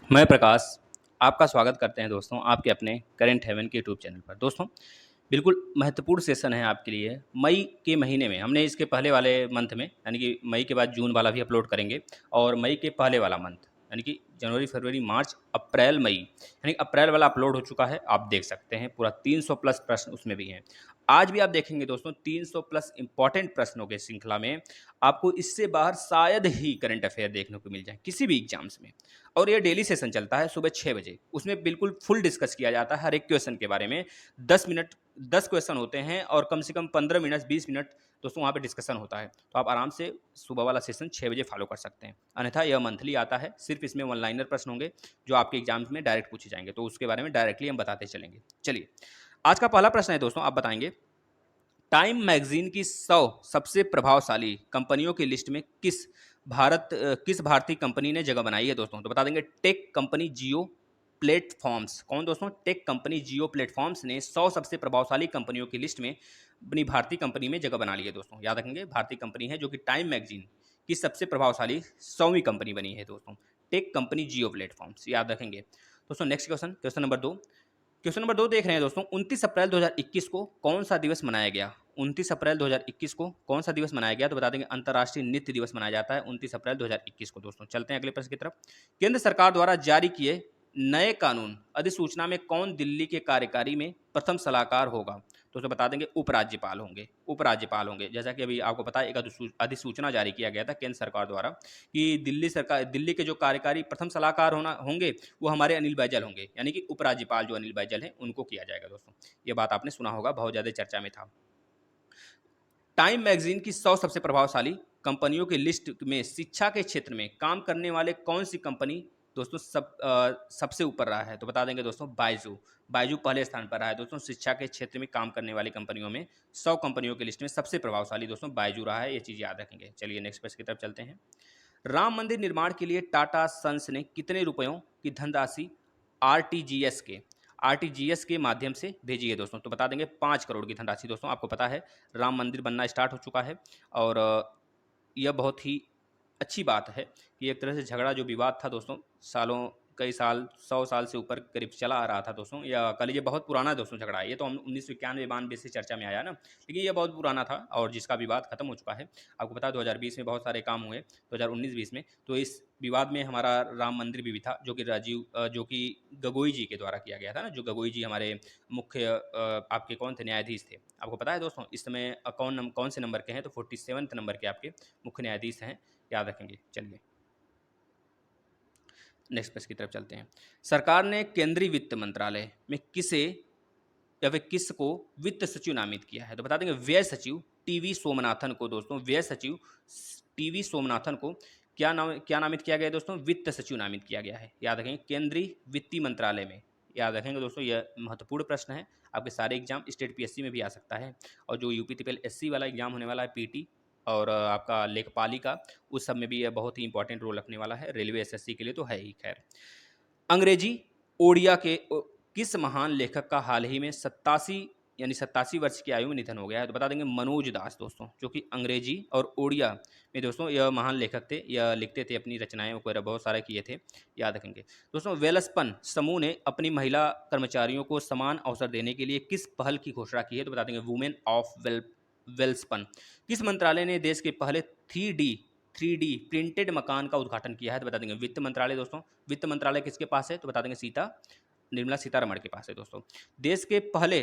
मैं प्रकाश आपका स्वागत करते हैं दोस्तों आपके अपने करंट हेवन के यूट्यूब चैनल पर। दोस्तों बिल्कुल महत्वपूर्ण सेशन है आपके लिए। मई के महीने में हमने इसके पहले वाले मंथ में यानी कि मई के बाद जून वाला भी अपलोड करेंगे और मई के पहले वाला मंथ यानी कि जनवरी फरवरी मार्च अप्रैल मई यानी अप्रैल वाला अपलोड हो चुका है। आप देख सकते हैं पूरा 300 प्लस प्रश्न उसमें भी हैं। आज भी आप देखेंगे दोस्तों 300 प्लस इंपॉर्टेंट प्रश्नों के श्रृंखला में आपको इससे बाहर शायद ही करंट अफेयर देखने को मिल जाए किसी भी एग्जाम्स में। और ये डेली सेशन चलता है सुबह 6 बजे। उसमें बिल्कुल फुल डिस्कस किया जाता है हर एक क्वेश्चन के बारे में। 10 मिनट 10 क्वेश्चन होते हैं और कम से कम 15 मिनट 20 मिनट दोस्तों वहाँ पे डिस्कशन होता है। तो आप आराम से सुबह वाला सेशन 6 बजे फॉलो कर सकते हैं। अन्यथा यह मंथली आता है। सिर्फ इसमें वन लाइनर प्रश्न होंगे जो आपके एग्जाम्स में डायरेक्ट पूछे जाएंगे, तो उसके बारे में डायरेक्टली हम बताते चलेंगे। चलिए आज का पहला प्रश्न है दोस्तों, आप बताएंगे टाइम मैगजीन की 100 सबसे प्रभावशाली कंपनियों की लिस्ट में किस भारतीय कंपनी ने जगह बनाई है दोस्तों। तो बता देंगे टेक कंपनी जियो प्लेटफॉर्म्स। कौन दोस्तों? टेक कंपनी जियो प्लेटफॉर्म्स ने 100 सबसे प्रभावशाली कंपनियों की लिस्ट में अपनी भारतीय कंपनी में जगह बना ली है दोस्तों। याद रखेंगे भारतीय कंपनी है जो कि टाइम मैगजीन की सबसे प्रभावशाली 100वीं कंपनी बनी है दोस्तों। टेक कंपनी जियो प्लेटफॉर्म्स याद रखेंगे दोस्तों। Next question, question number 2। Question number 2 देख रहे हैं दोस्तों, 29 अप्रैल 2021 को कौन सा दिवस मनाया गया? 29 अप्रैल 2021 को कौन सा दिवस मनाया गया? तो बता देंगे अंतर्राष्ट्रीय नृत्य दिवस मनाया जाता है 29 अप्रैल 2021 को दोस्तों। चलते हैं अगले प्रश्न की तरफ। केंद्र सरकार द्वारा जारी किए नए कानून अधिसूचना में कौन दिल्ली के कार्यकारी में प्रथम सलाहकार होगा? तो बता देंगे उपराज्यपाल होंगे। उपराज्यपाल होंगे, जैसा कि अभी आपको पता है एक अधिसूचना जारी किया गया था केंद्र सरकार द्वारा कि दिल्ली के जो कार्यकारी प्रथम सलाहकार होंगे वो हमारे अनिल बैजल होंगे, यानी कि उपराज्यपाल जो अनिल बैजल हैं उनको किया जाएगा दोस्तों। ये बात आपने सुना होगा, बहुत ज़्यादा चर्चा में था। टाइम मैगजीन की 100 सबसे प्रभावशाली कंपनियों की लिस्ट में शिक्षा के क्षेत्र में काम करने वाले कौन सी कंपनी दोस्तों सबसे ऊपर रहा है? तो बता देंगे दोस्तों बायजू। बायजू पहले स्थान पर रहा है दोस्तों। शिक्षा के क्षेत्र में काम करने वाली कंपनियों में 100 कंपनियों की लिस्ट में सबसे प्रभावशाली दोस्तों बायजू रहा है। ये चीज़ याद रखेंगे। चलिए नेक्स्ट प्रश्न की तरफ चलते हैं। राम मंदिर निर्माण के लिए टाटा सन्स ने कितने रुपयों की धनराशि आरटीजीएस के आरटीजीएस के माध्यम से भेजी है दोस्तों? तो बता देंगे 5 करोड़ की धनराशि दोस्तों। आपको पता है राम मंदिर बनना स्टार्ट हो चुका है और यह बहुत ही अच्छी बात है कि एक तरह से झगड़ा जो विवाद था दोस्तों, सालों कई साल 100 साल से ऊपर करीब चला आ रहा था दोस्तों, या कह लीजिए बहुत पुराना दोस्तों झगड़ा है ये। तो हम 1991-92 से चर्चा में आया ना, लेकिन ये बहुत पुराना था और जिसका विवाद खत्म हो चुका है। आपको पता है 2020 में बहुत सारे काम हुए, 2019-20 में। तो इस विवाद में हमारा राम मंदिर भी था जो कि गगोई जी के द्वारा किया गया था ना। जो गगोई जी हमारे मुख्य आपके कौन थे? न्यायाधीश थे। आपको पता है दोस्तों इस समय कौन से नंबर के हैं? तो 47 नंबर के आपके मुख्य न्यायाधीश हैं, याद रखेंगे। चलिए नेक्स्ट पेज की तरफ चलते हैं। सरकार ने केंद्रीय वित्त मंत्रालय में किसे या फिर किसको वित्त सचिव नामित किया है? तो बता देंगे व्यय सचिव टीवी सोमनाथन को दोस्तों। व्यय सचिव टीवी सोमनाथन को क्या नामित किया गया है दोस्तों? वित्त सचिव नामित किया गया है। याद रखेंगे केंद्रीय वित्तीय मंत्रालय में। याद रखेंगे दोस्तों, यह महत्वपूर्ण प्रश्न है। आपके सारे एग्जाम स्टेट पीएससी में भी आ सकता है और जो यूपी ट्रिपल एससी वाला एग्जाम होने वाला है पीटी और आपका लेखपालिका, उस सब में भी यह बहुत ही इंपॉर्टेंट रोल रखने वाला है। रेलवे एसएससी के लिए तो है ही। खैर, अंग्रेजी ओडिया के किस महान लेखक का हाल ही में 87 वर्ष की आयु में निधन हो गया है? तो बता देंगे मनोज दास दोस्तों, जो कि अंग्रेजी और ओडिया में दोस्तों यह महान लेखक थे। यह लिखते थे, अपनी रचनाएं वगैरह बहुत सारे किए थे। याद रखेंगे दोस्तों। वेलस्पन समूह ने अपनी महिला कर्मचारियों को समान अवसर देने के लिए किस पहल की घोषणा की है? तो बता देंगे वुमेन ऑफ वेल्सपन। किस मंत्रालय ने देश के पहले 3D प्रिंटेड मकान का उद्घाटन किया है? तो बता देंगे वित्त मंत्रालय दोस्तों। वित्त मंत्रालय किसके पास है? तो बता देंगे निर्मला सीतारमण के पास है दोस्तों। देश के पहले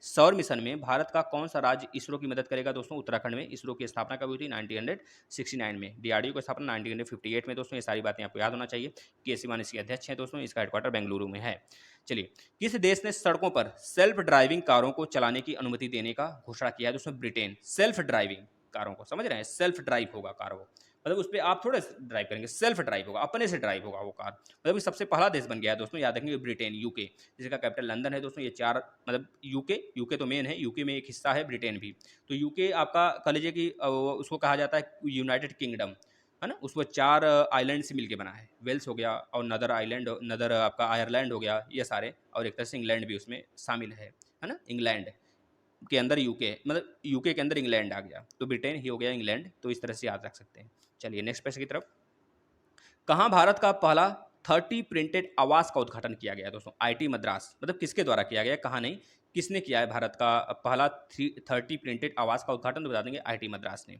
सौर मिशन में भारत का कौन सा राज्य इसरो की मदद करेगा दोस्तों? उत्तराखंड में इसरो की स्थापना कब हुई थी? 1969 में। डीआरडीओ की स्थापना 1958 में दोस्तों। ये सारी बातें आपको याद होना चाहिए। के सिवान इसके अध्यक्ष हैं दोस्तों। इसका हेडक्वार्टर बेंगलुरु में है। चलिए, किस देश ने सड़कों पर सेल्फ ड्राइविंग कारों को चलाने की अनुमति देने का घोषणा किया है दोस्तों? ब्रिटेन। सेल्फ ड्राइविंग कारों को, समझ रहे हैं? सेल्फ ड्राइव होगा कार, वो मतलब उस पर आप थोड़े ड्राइव करेंगे, सेल्फ ड्राइव होगा, अपने से ड्राइव होगा वो कार। मतलब ये सबसे पहला देश बन गया है दोस्तों। याद रखेंगे ब्रिटेन, यूके, जिसका कैपिटल लंदन है दोस्तों। ये चार मतलब यूके तो मेन है, यूके में एक हिस्सा है ब्रिटेन भी। तो यूके आपका कह लीजिए कि उसको कहा जाता है यूनाइटेड किंगडम, है ना। उसको 4 आइलैंड से मिलके बना है। वेल्स हो गया और नदर आपका आयरलैंड हो गया, ये सारे, और एक तरह से इंग्लैंड भी उसमें शामिल है ना। इंग्लैंड के अंदर यूके, मतलब यूके के अंदर इंग्लैंड आ गया, तो ब्रिटेन ही हो गया इंग्लैंड। तो इस तरह से याद रख सकते हैं। चलिए नेक्स्ट प्रश्न की तरफ। कहाँ भारत का पहला 30 प्रिंटेड आवास का उद्घाटन किया गया है दोस्तों? आईटी मद्रास। मतलब किसके द्वारा किया गया है, कहाँ नहीं, किसने किया है भारत का पहला 30 प्रिंटेड आवास का उद्घाटन? तो बता देंगे आईटी मद्रास ने।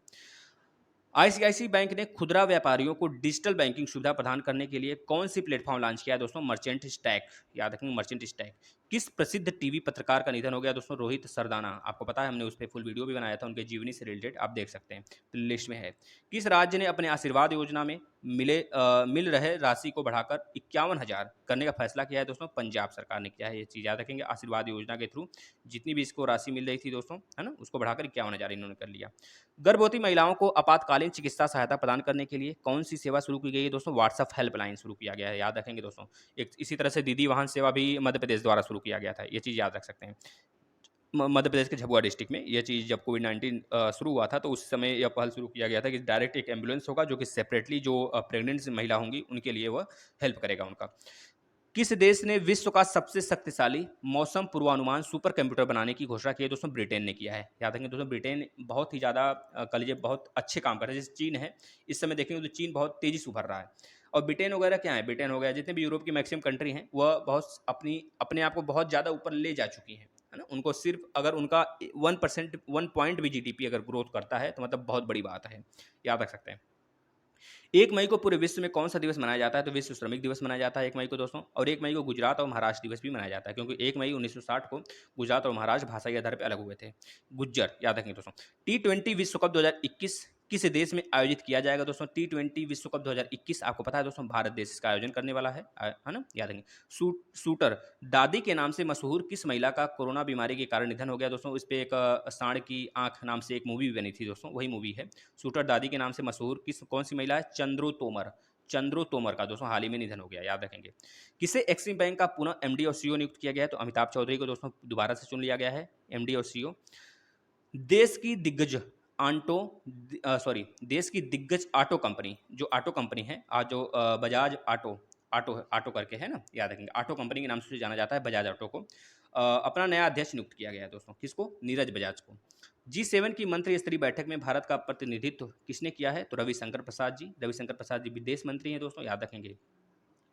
आईसीआईसी बैंक ने खुदरा व्यापारियों को डिजिटल बैंकिंग सुविधा प्रदान करने के लिए कौन सी प्लेटफॉर्म लॉन्च किया है दोस्तों? Merchant stack. याद रखेंगे, मर्चेंट स्टैक। किस प्रसिद्ध टीवी पत्रकार का निधन हो गया दोस्तों? रोहित सरदाना। आपको पता है, हमने उस पर फुल वीडियो भी बनाया था, उनके जीवनी से रिलेटेड, आप देख सकते हैं, लिस्ट में है। किस राज्य ने अपने आशीर्वाद योजना में मिल रहे राशि को बढ़ाकर 51,000 करने का फैसला किया है दोस्तों? पंजाब सरकार ने किया है। ये चीज़ याद रखेंगे, आशीर्वाद योजना के थ्रू जितनी भी इसको राशि मिल रही थी दोस्तों, है ना, उसको बढ़ाकर 51,000 इन्होंने कर लिया। गर्भवती महिलाओं को आपातकालीन चिकित्सा सहायता प्रदान करने के लिए कौन सी सेवा शुरू की गई है दोस्तों? व्हाट्सएप हेल्पलाइन शुरू किया गया है, याद रखेंगे दोस्तों। एक इसी तरह से दीदी वाहन सेवा भी मध्य प्रदेश द्वारा शुरू किया गया था, ये चीज़ याद रख सकते हैं। मध्य प्रदेश के झबुआ डिस्ट्रिक्ट में ये चीज़ जब कोविड-19 शुरू हुआ था, तो उस समय यह पहल शुरू किया गया था कि डायरेक्ट एक एम्बुलेंस होगा जो कि सेपरेटली जो प्रेग्नेंट महिला होंगी उनके लिए वह हेल्प करेगा उनका। किस देश ने विश्व का सबसे शक्तिशाली मौसम पूर्वानुमान सुपर कंप्यूटर बनाने की घोषणा की है दोस्तों? ब्रिटेन ने किया है। याद रखेंगे दोस्तों, ब्रिटेन बहुत ही ज़्यादा कह लीजिए बहुत अच्छे काम कर रहा है। जैसे चीन है, इस समय देखेंगे तो चीन बहुत तेज़ी से उभर रहा है। और ब्रिटेन वगैरह क्या है, ब्रिटेन हो गया, जितने भी यूरोप की मैक्सिमम कंट्री हैं, वह बहुत अपने आप को बहुत ज़्यादा ऊपर ले जा चुकी हैं, है ना। उनको सिर्फ अगर उनका 1% 1 पॉइंट भी जीडीपी अगर ग्रोथ करता है तो मतलब बहुत बड़ी बात है, याद रख सकते हैं। 1 मई को पूरे विश्व में कौन सा दिवस मनाया जाता है? तो विश्व श्रमिक दिवस मनाया जाता है 1 मई को दोस्तों। और 1 मई को गुजरात और महाराष्ट्र दिवस भी मनाया जाता है, क्योंकि 1 मई 1960 को गुजरात और महाराष्ट्र भाषाई आधार पर अलग हुए थे, गुज्जर, याद रखेंगे दोस्तों। टी20 विश्व कप 2021 किस देश में आयोजित किया जाएगा दोस्तों? टी20 विश्व कप 2021 आपको पता है दोस्तों, भारत देश इसका आयोजन करने वाला है ना, याद रखेंगे। शूटर दादी के नाम से मशहूर किस महिला का कोरोना बीमारी के कारण निधन हो गया दोस्तों? इस पे एक सांड की आंख नाम से एक मूवी भी बनी थी दोस्तों, वही मूवी है। शूटर दादी के नाम से मशहूर कौन सी महिला है? चंद्रू तोमर का दोस्तों हाल ही में निधन हो गया, याद रखेंगे। किसे एक्सिम बैंक का पुनः एमडी और सीईओ नियुक्त किया गया है? तो अमिताभ चौधरी को दोस्तों दोबारा से चुन लिया गया है एमडी और सीईओ। देश की दिग्गज देश की दिग्गज ऑटो कंपनी, जो ऑटो कंपनी है आज, जो बजाज ऑटो ऑटो ऑटो करके है ना, याद रखेंगे, ऑटो कंपनी के नाम से जाना जाता है बजाज ऑटो को। अपना नया अध्यक्ष नियुक्त किया गया है दोस्तों, किसको? नीरज बजाज को। G7 की मंत्री स्तरीय बैठक में भारत का प्रतिनिधित्व किसने किया है? तो रविशंकर प्रसाद जी। रविशंकर प्रसाद जी विदेश मंत्री हैं दोस्तों, याद रखेंगे।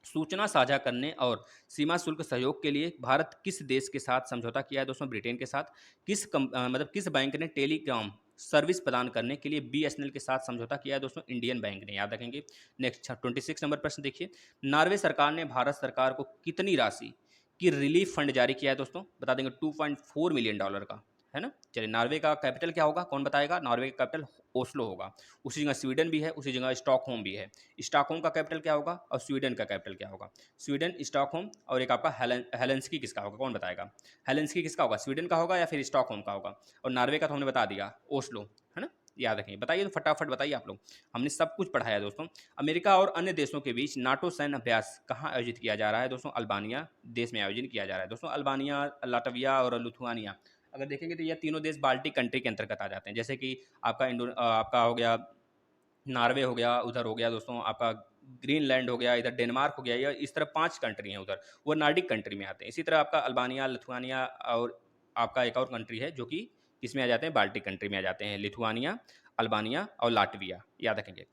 सूचना साझा करने और सीमा शुल्क सहयोग के लिए भारत किस देश के साथ समझौता किया है दोस्तों? ब्रिटेन के साथ। मतलब किस बैंक ने टेलीकॉम सर्विस प्रदान करने के लिए बीएसएनएल के साथ समझौता किया है दोस्तों? इंडियन बैंक ने, याद रखेंगे। नेक्स्ट 26 नंबर प्रश्न देखिए, नॉर्वे सरकार ने भारत सरकार को कितनी राशि की रिलीफ फंड जारी किया है दोस्तों? बता देंगे, $2.4 मिलियन का, है ना। चलिए, नॉर्वे का कैपिटल क्या होगा, कौन बताएगा? नॉर्वे का कैपिटल ओस्लो होगा। उसी जगह स्वीडन भी है, उसी जगह स्टॉकहोम भी है। स्टॉकहोम का कैपिटल क्या होगा और स्वीडन का कैपिटल क्या होगा? स्वीडन, स्टॉकहोम, और एक आपका हेलेंस्की किसका होगा, कौन बताएगा? हेलेंस्की किसका होगा, स्वीडन का होगा या फिर स्टॉकहोम का होगा? और नॉर्वे का तो हमने बता दिया, ओस्लो, है ना, याद रखेंगे। बताइए तो फटाफट बताइए आप लोग, हमने सब कुछ पढ़ाया दोस्तों। अमेरिका और अन्य देशों के बीच नाटो सैन्य अभ्यास कहाँ आयोजित किया जा रहा है दोस्तों? अल्बानिया देश में आयोजन किया जा रहा है दोस्तों। अल्बानिया, लाटविया और लिथुआनिया, अगर देखेंगे तो ये तीनों देश बाल्टिक कंट्री के अंतर्गत आ जाते हैं। जैसे कि आपका हो गया नॉर्वे, हो गया उधर, हो गया दोस्तों आपका ग्रीनलैंड, हो गया इधर डेनमार्क, हो गया, या इस तरह 5 कंट्री हैं उधर, वो नार्डिक कंट्री में आते हैं। इसी तरह आपका अल्बानिया, लिथुआनिया और आपका एक और कंट्री है जो कि किसमें आ जाते हैं? बाल्टिक कंट्री में आ जाते हैं, लिथुआनिया, अल्बानिया और लाटविया, याद रखेंगे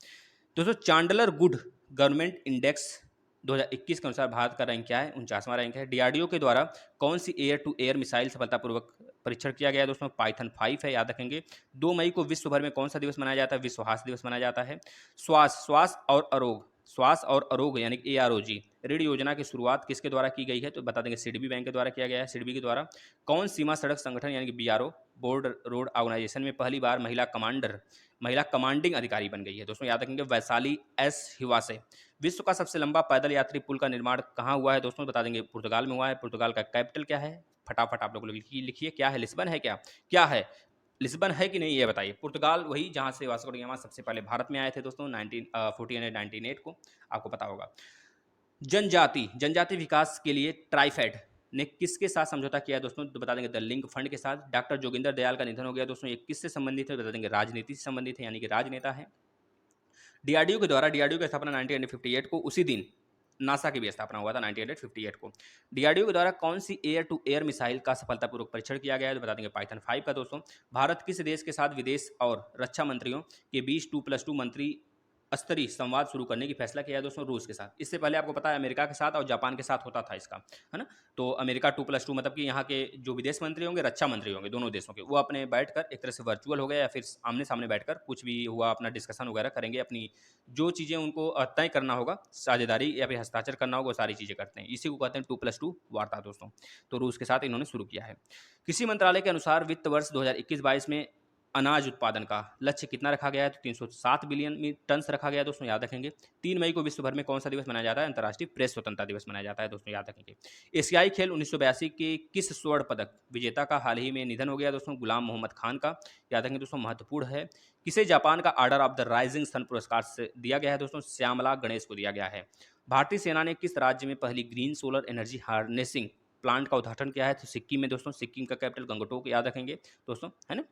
दोस्तों। चांडलर गुड गवर्नमेंट इंडेक्स 2021 के अनुसार भारत का रैंक क्या है? 49वां रैंक है। डीआरडीओ के द्वारा कौन सी एयर टू एयर मिसाइल सफलतापूर्वक परीक्षण किया गया है दोस्तों? पाइथन 5 है, याद रखेंगे। 2 मई को विश्व भर में कौन सा दिवस मनाया जाता है? विश्व हास्य दिवस मनाया जाता है। श्वास और आरोग्य यानी कि AROG ऋण योजना की शुरुआत किसके द्वारा की गई है? तो बता देंगे सिडबी बैंक के द्वारा किया गया है, सिडबी के द्वारा। कौन सीमा सड़क संगठन यानी कि BRO बोर्ड रोड ऑर्गेनाइजेशन में पहली बार महिला कमांडिंग अधिकारी बन गई है दोस्तों? याद रखेंगे, वैशाली एस हिवासे। विश्व का सबसे लंबा पैदल यात्री पुल का निर्माण कहाँ हुआ है दोस्तों? बता देंगे, पुर्तगाल में हुआ है। पुर्तगाल का कैपिटल क्या है? फटाफट आप लोग लिखिए, क्या है? लिस्बन है क्या है? लिस्बन है कि नहीं, ये बताइए। पुर्तगाल वही जहाँ से वास्को डी गामा सबसे पहले भारत में आए थे दोस्तों, 1498 को, आपको पता होगा। जनजाति विकास के लिए ट्राइफेड ने किसके साथ समझौता किया है दोस्तों? तो बता देंगे द लिंक फंड के साथ। डॉक्टर जोगिंदर दयाल का निधन हो गया दोस्तों, ये किससे संबंधित है? बता देंगे राजनीति से संबंधित है, यानी कि राजनेता है। डीआरडीओ के द्वारा, डीआरडीओ की स्थापना 1958 को, उसी दिन नासा की भी स्थापना हुआ था 1958 को। डीआरडीओ के द्वारा कौन सी एयर टू एयर मिसाइल का सफलतापूर्वक परीक्षण किया गया है? तो बता देंगे पाइथन 5 का दोस्तों। भारत किस देश के साथ विदेश और रक्षा मंत्रियों के बीच 2+2 मंत्री स्तरीय संवाद शुरू करने की फैसला किया है दोस्तों रूस के साथ। इससे पहले आपको पता है अमेरिका के साथ और जापान के साथ होता था इसका, है ना? तो अमेरिका 2+2 मतलब कि यहाँ के जो विदेश मंत्री होंगे, रक्षा मंत्री होंगे दोनों देशों के, वो अपने बैठकर एक तरह से वर्चुअल हो गए या फिर आमने-सामने बैठकर कुछ भी हुआ अपना डिस्कशन वगैरह करेंगे, अपनी जो चीज़ें उनको तय करना होगा, साझेदारी या फिर हस्ताक्षर करना होगा, वो सारी चीज़ें करते हैं। इसी को कहते हैं 2+2 वार्ता दोस्तों। तो रूस के साथ इन्होंने शुरू किया है। कृषि मंत्रालय के अनुसार वित्त वर्ष 2021-22 में अनाज उत्पादन का लक्ष्य कितना रखा गया है? तो 307 बिलियन टन रखा गया है दोस्तों, याद रखेंगे। 3 मई को विश्व भर में कौन सा दिवस मनाया जाता है? अंतर्राष्ट्रीय प्रेस स्वतंत्रता दिवस मनाया जाता है दोस्तों, याद रखेंगे। एशियाई खेल 1982 के किस स्वर्ण पदक विजेता का हाल ही में निधन हो गया दोस्तों? गुलाम मोहम्मद खान का, याद रखेंगे दोस्तों, महत्वपूर्ण है। किसे जापान का order of the rising sun पुरस्कार से दिया गया है दोस्तों? श्यामला गणेश को दिया गया है। भारतीय सेना ने किस राज्य में पहली green solar energy harnessing plant का उद्घाटन किया है? तो सिक्किम में दोस्तों। सिक्किम का कैपिटल गंगटोक, याद रखेंगे दोस्तों, है ना?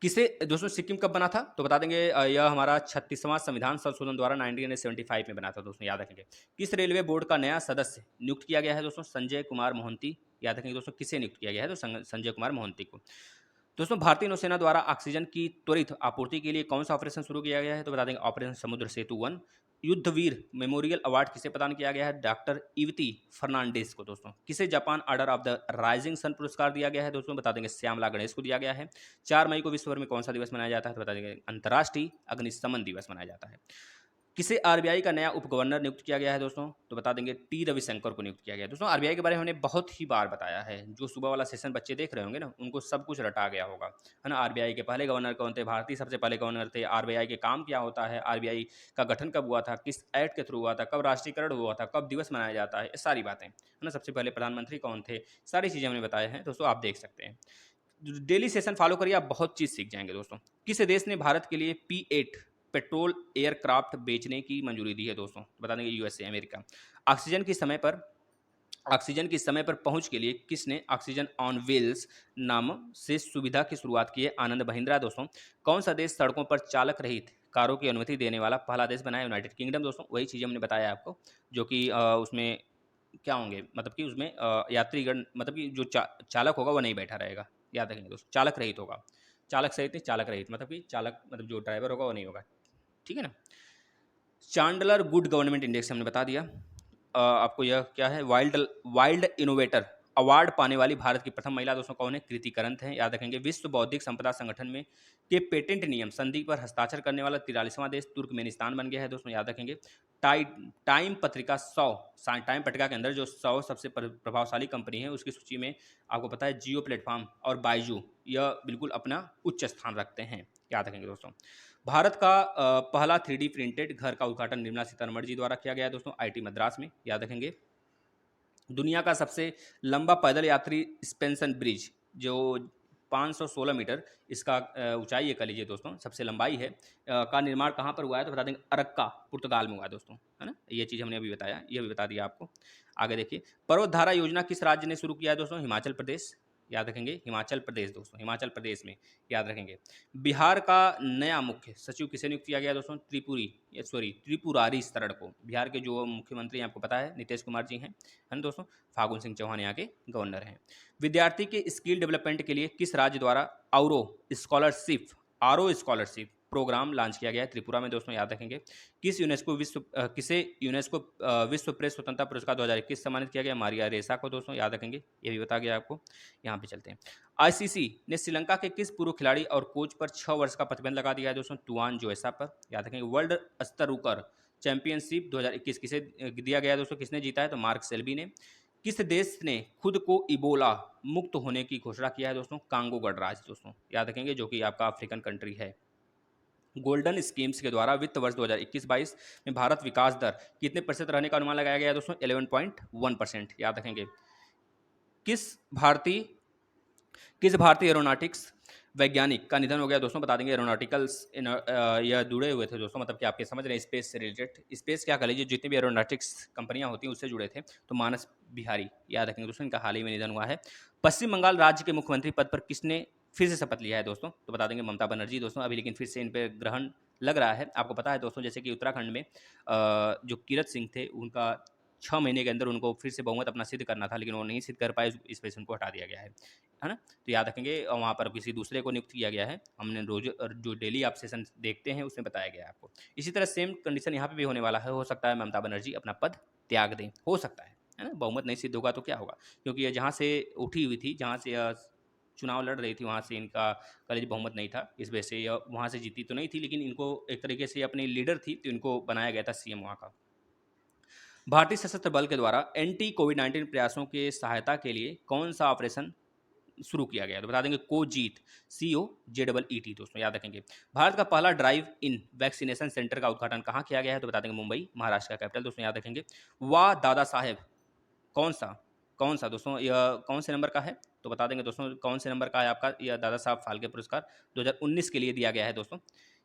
किसे दोस्तों सिक्किम कब बना था? तो बता देंगे यह हमारा 36वां संविधान संशोधन द्वारा 1975 में बना था दोस्तों, याद रखेंगे। किस रेलवे बोर्ड का नया सदस्य नियुक्त किया गया है दोस्तों? संजय कुमार मोहंती, याद रखेंगे दोस्तों। किसे नियुक्त किया गया है? तो संजय कुमार मोहंती को। दोस्तों भारतीय नौसेना द्वारा ऑक्सीजन की त्वरित आपूर्ति के लिए कौन सा ऑपरेशन शुरू किया गया है? तो बता देंगे ऑपरेशन समुद्र सेतु 1। युद्धवीर मेमोरियल अवार्ड किसे प्रदान किया गया है? डॉक्टर इवती फर्नांडिस को दोस्तों। किसे Japan order of the rising sun पुरस्कार दिया गया है दोस्तों? बता देंगे श्यामला गणेश को दिया गया है। 4 मई को विश्व भर में कौन सा दिवस मनाया जाता है? तो बता देंगे अंतर्राष्ट्रीय अग्निशमन दिवस मनाया जाता है। किसे आरबीआई का नया उप गवर्नर नियुक्त किया गया है दोस्तों? तो बता देंगे टी रविशंकर को नियुक्त किया गया है दोस्तों। आरबीआई के बारे में हमने बहुत ही बार बताया है, जो सुबह वाला सेशन बच्चे देख रहे होंगे ना, उनको सब कुछ रटा गया होगा, है ना। आरबीआई के पहले गवर्नर कौन थे? भारतीय सबसे पहले गवर्नर थे। आरबीआई के काम क्या होता है, आरबीआई का गठन कब हुआ था, किस एक्ट के थ्रू हुआ था, कब राष्ट्रीयकरण हुआ था, कब दिवस मनाया जाता है, ये सारी बातें, है ना। सबसे पहले प्रधानमंत्री कौन थे, सारी चीज़ें हमने बताए हैं दोस्तों, आप देख सकते हैं। डेली सेशन फॉलो करिए, आप बहुत चीज़ सीख जाएंगे दोस्तों। किस देश ने भारत के लिए P8 पेट्रोल एयरक्राफ्ट बेचने की मंजूरी दी है दोस्तों? बता देंगे यूएसए, अमेरिका। ऑक्सीजन की समय पर पहुंच के लिए किसने ऑक्सीजन ऑन व्हील्स नाम से सुविधा की शुरुआत की है? आनंद महिंद्रा दोस्तों। कौन सा देश सड़कों पर चालक रहित कारों की अनुमति देने वाला पहला देश बना है? यूनाइटेड किंगडम दोस्तों। वही चीज़ हमने बताया आपको, जो कि उसमें क्या होंगे, मतलब कि उसमें यात्रीगण, मतलब कि जो चालक होगा वो नहीं बैठा रहेगा, याद रखेंगे दोस्तों। चालक रहित होगा, चालक सहित नहीं, चालक रहित, मतलब कि चालक मतलब जो ड्राइवर होगा वो नहीं होगा, ठीक है ना। चांडलर गुड गवर्नमेंट इंडेक्स हमने बता दिया। आपको यह क्या है? वाइल्ड वाइल्ड इनोवेटर अवार्ड पाने वाली भारत की प्रथम महिला दोस्तों कौन है? कृति करंत है, याद रखेंगे। विश्व बौद्धिक संपदा संगठन में के पेटेंट नियम संधि पर हस्ताक्षर करने वाला 43वां देश तुर्कमेनिस्तान बन गया है दोस्तों, याद रखेंगे। टाइम पत्रिका 100 टाइम पत्रिका के अंदर जो 100 सबसे प्रभावशाली कंपनी है उसकी सूची में आपको पता है जियो प्लेटफॉर्म और बायजू यह बिल्कुल अपना उच्च स्थान रखते हैं, याद रखेंगे दोस्तों। भारत का पहला 3D प्रिंटेड घर का उद्घाटन निर्मला सीतारमण जी द्वारा किया गया है दोस्तों, आईटी मद्रास में, याद रखेंगे। दुनिया का सबसे लंबा पैदल यात्री स्पेंसन ब्रिज जो 516 मीटर इसका ऊंचाई है, कह लीजिए दोस्तों, सबसे लंबाई है, का निर्माण कहाँ पर हुआ है? तो बता देंगे अरक्का पुर्तगाल में हुआ है दोस्तों, है ना। ये चीज़ हमने अभी बताया, ये भी बता दिया आपको। आगे देखिए, पर्वतधारा योजना किस राज्य ने शुरू किया है दोस्तों? हिमाचल प्रदेश, याद रखेंगे। हिमाचल प्रदेश दोस्तों, हिमाचल प्रदेश में, याद रखेंगे। बिहार का नया मुख्य सचिव किसे नियुक्त किया गया दोस्तों? त्रिपुरारी शरण को। बिहार के जो मुख्यमंत्री हैं आपको पता है नीतीश कुमार जी हैं, है ना दोस्तों। फागुन सिंह चौहान यहाँ के गवर्नर हैं। विद्यार्थी के स्किल डेवलपमेंट के लिए किस राज्य द्वारा आरो स्कॉलरशिप प्रोग्राम लॉन्च किया गया है? त्रिपुरा में दोस्तों, याद रखेंगे। किसे यूनेस्को विश्व प्रेस स्वतंत्रता पुरस्कार 2021 सम्मानित किया गया? मारिया रेसा को दोस्तों, याद रखेंगे, ये भी बता गया आपको। यहाँ पे चलते हैं। आईसीसी ने श्रीलंका के किस पूर्व खिलाड़ी और कोच पर 6 वर्ष का प्रतिबंध लगा दिया है दोस्तों? टुआन जोएसा पर, याद रखेंगे। वर्ल्ड स्तरूकर चैंपियनशिप 2021 किसे दिया गया दोस्तों? किसने जीता है? तो मार्क सेल्बी ने। किस देश ने खुद को इबोला मुक्त होने की घोषणा किया है दोस्तों? कांगो गणराज्य दोस्तों, याद रखेंगे, जो कि आपका अफ्रीकन कंट्री है। गोल्डन स्कीम्स के द्वारा वित्त वर्ष 2021-22 में भारत विकास दर कितने प्रतिशत रहने का अनुमान लगाया गया है दोस्तों? 11.1%, याद रखेंगे। किस भारतीय किस भारतीय एरोनॉटिक्स वैज्ञानिक का निधन हो गया दोस्तों? बता देंगे एरोनॉटिकल्स यह जुड़े हुए थे दोस्तों, मतलब कि आपके समझ रहे हैं स्पेस से रिलेटेड, स्पेस क्या कह लीजिए, जितनी भी एरोनॉटिक्स कंपनियां होती हैं उससे जुड़े थे। तो मानस बिहारी, याद रखेंगे दोस्तों, इनका हाल ही में निधन हुआ है। पश्चिम बंगाल राज्य के मुख्यमंत्री पद पर किसने फिर से शपथ लिया है दोस्तों? तो बता देंगे ममता बनर्जी दोस्तों, अभी लेकिन फिर से इन पर ग्रहण लग रहा है। आपको पता है दोस्तों, जैसे कि उत्तराखंड में जो किरत सिंह थे उनका 6 महीने के अंदर उनको फिर से बहुमत अपना सिद्ध करना था, लेकिन वो नहीं सिद्ध कर पाए, इस वजह से उनको हटा दिया गया है है ना। तो याद रखेंगे वहाँ पर किसी दूसरे को नियुक्त किया गया है, हमने रोज जो डेली आप सेशन देखते हैं उसमें बताया गया है आपको। इसी तरह सेम कंडीशन यहाँ पे भी होने वाला है, हो सकता है ममता बनर्जी अपना पद त्याग दें, हो सकता है ना। बहुमत नहीं सिद्ध होगा तो क्या होगा, क्योंकि ये जहाँ से उठी हुई थी, जहाँ से चुनाव लड़ रही थी, वहाँ से इनका कॉलेज बहुमत नहीं था, इस वजह से यह वहाँ से जीती तो नहीं थी, लेकिन इनको एक तरीके से अपनी लीडर थी तो इनको बनाया गया था सीएम वहाँ का। भारतीय सशस्त्र बल के द्वारा एंटी कोविड-19 प्रयासों के सहायता के लिए कौन सा ऑपरेशन शुरू किया गया है? तो बता देंगे कोजीट, COJEET दोस्तों याद रखेंगे। भारत का पहला ड्राइव इन वैक्सीनेशन सेंटर का उद्घाटन कहाँ किया गया है? तो बता देंगे मुंबई, महाराष्ट्र का कैपिटल दोस्तों याद रखेंगे। वाह दादा साहेब कौन सा कौन सा दोस्तों, यह कौन से नंबर का है? तो बता देंगे दोस्तों कौन से नंबर का है आपका यह दादा साहब फाल्के पुरस्कार 2019 के लिए दिया गया है दोस्तों।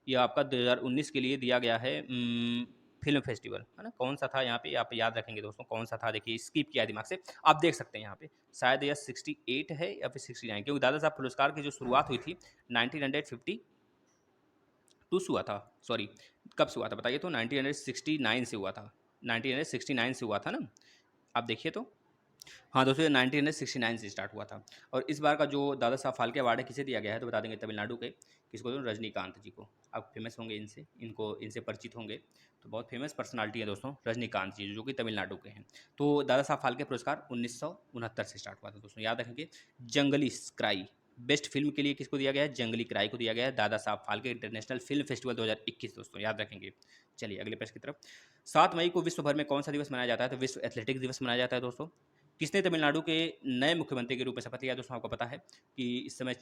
यह आपका 2019 के लिए दिया गया है फिल्म फेस्टिवल, है ना। कौन सा था यहाँ पे आप याद रखेंगे दोस्तों, कौन सा था, देखिए स्किप किया दिमाग से, आप देख सकते हैं यहाँ पे शायद यह 68 है या फिर 69, क्योंकि दादा साहब पुरस्कार की जो शुरुआत हुई थी 1952 से हुआ था, सॉरी कब से हुआ था बताइए, तो 1969 से हुआ था, 1969 से हुआ था ना। आप देखिए तो हाँ दोस्तों, ये 1969 से स्टार्ट हुआ था। और इस बार का जो दादा साहब फाल्के अवार्ड है किसे दिया गया है? तो बता देंगे तमिलनाडु के किसको, तो रजनीकांत जी को। आप फेमस होंगे इनसे, इनसे परिचित होंगे, तो बहुत फेमस पर्सनालिटी है दोस्तों रजनीकांत जी, जो कि तमिलनाडु के हैं। तो दादा साहब फाल्के पुरस्कार 1969 से स्टार्ट हुआ था दोस्तों याद रखेंगे। जंगली क्राई बेस्ट फिल्म के लिए किसको दिया गया है? जंगली क्राई को दिया गया है। Dada Saheb Phalke international film festival 2021 दोस्तों याद रखेंगे। चलिए अगले प्रश्न की तरफ। 7 मई को विश्व भर में कौन सा दिवस मनाया जाता है? तो विश्व एथलेटिक्स दिवस मनाया जाता है दोस्तों। किसने तमिलनाडु के नए मुख्यमंत्री के रूप में शपथ लिया? दोस्तों आपको पता है कि इस समय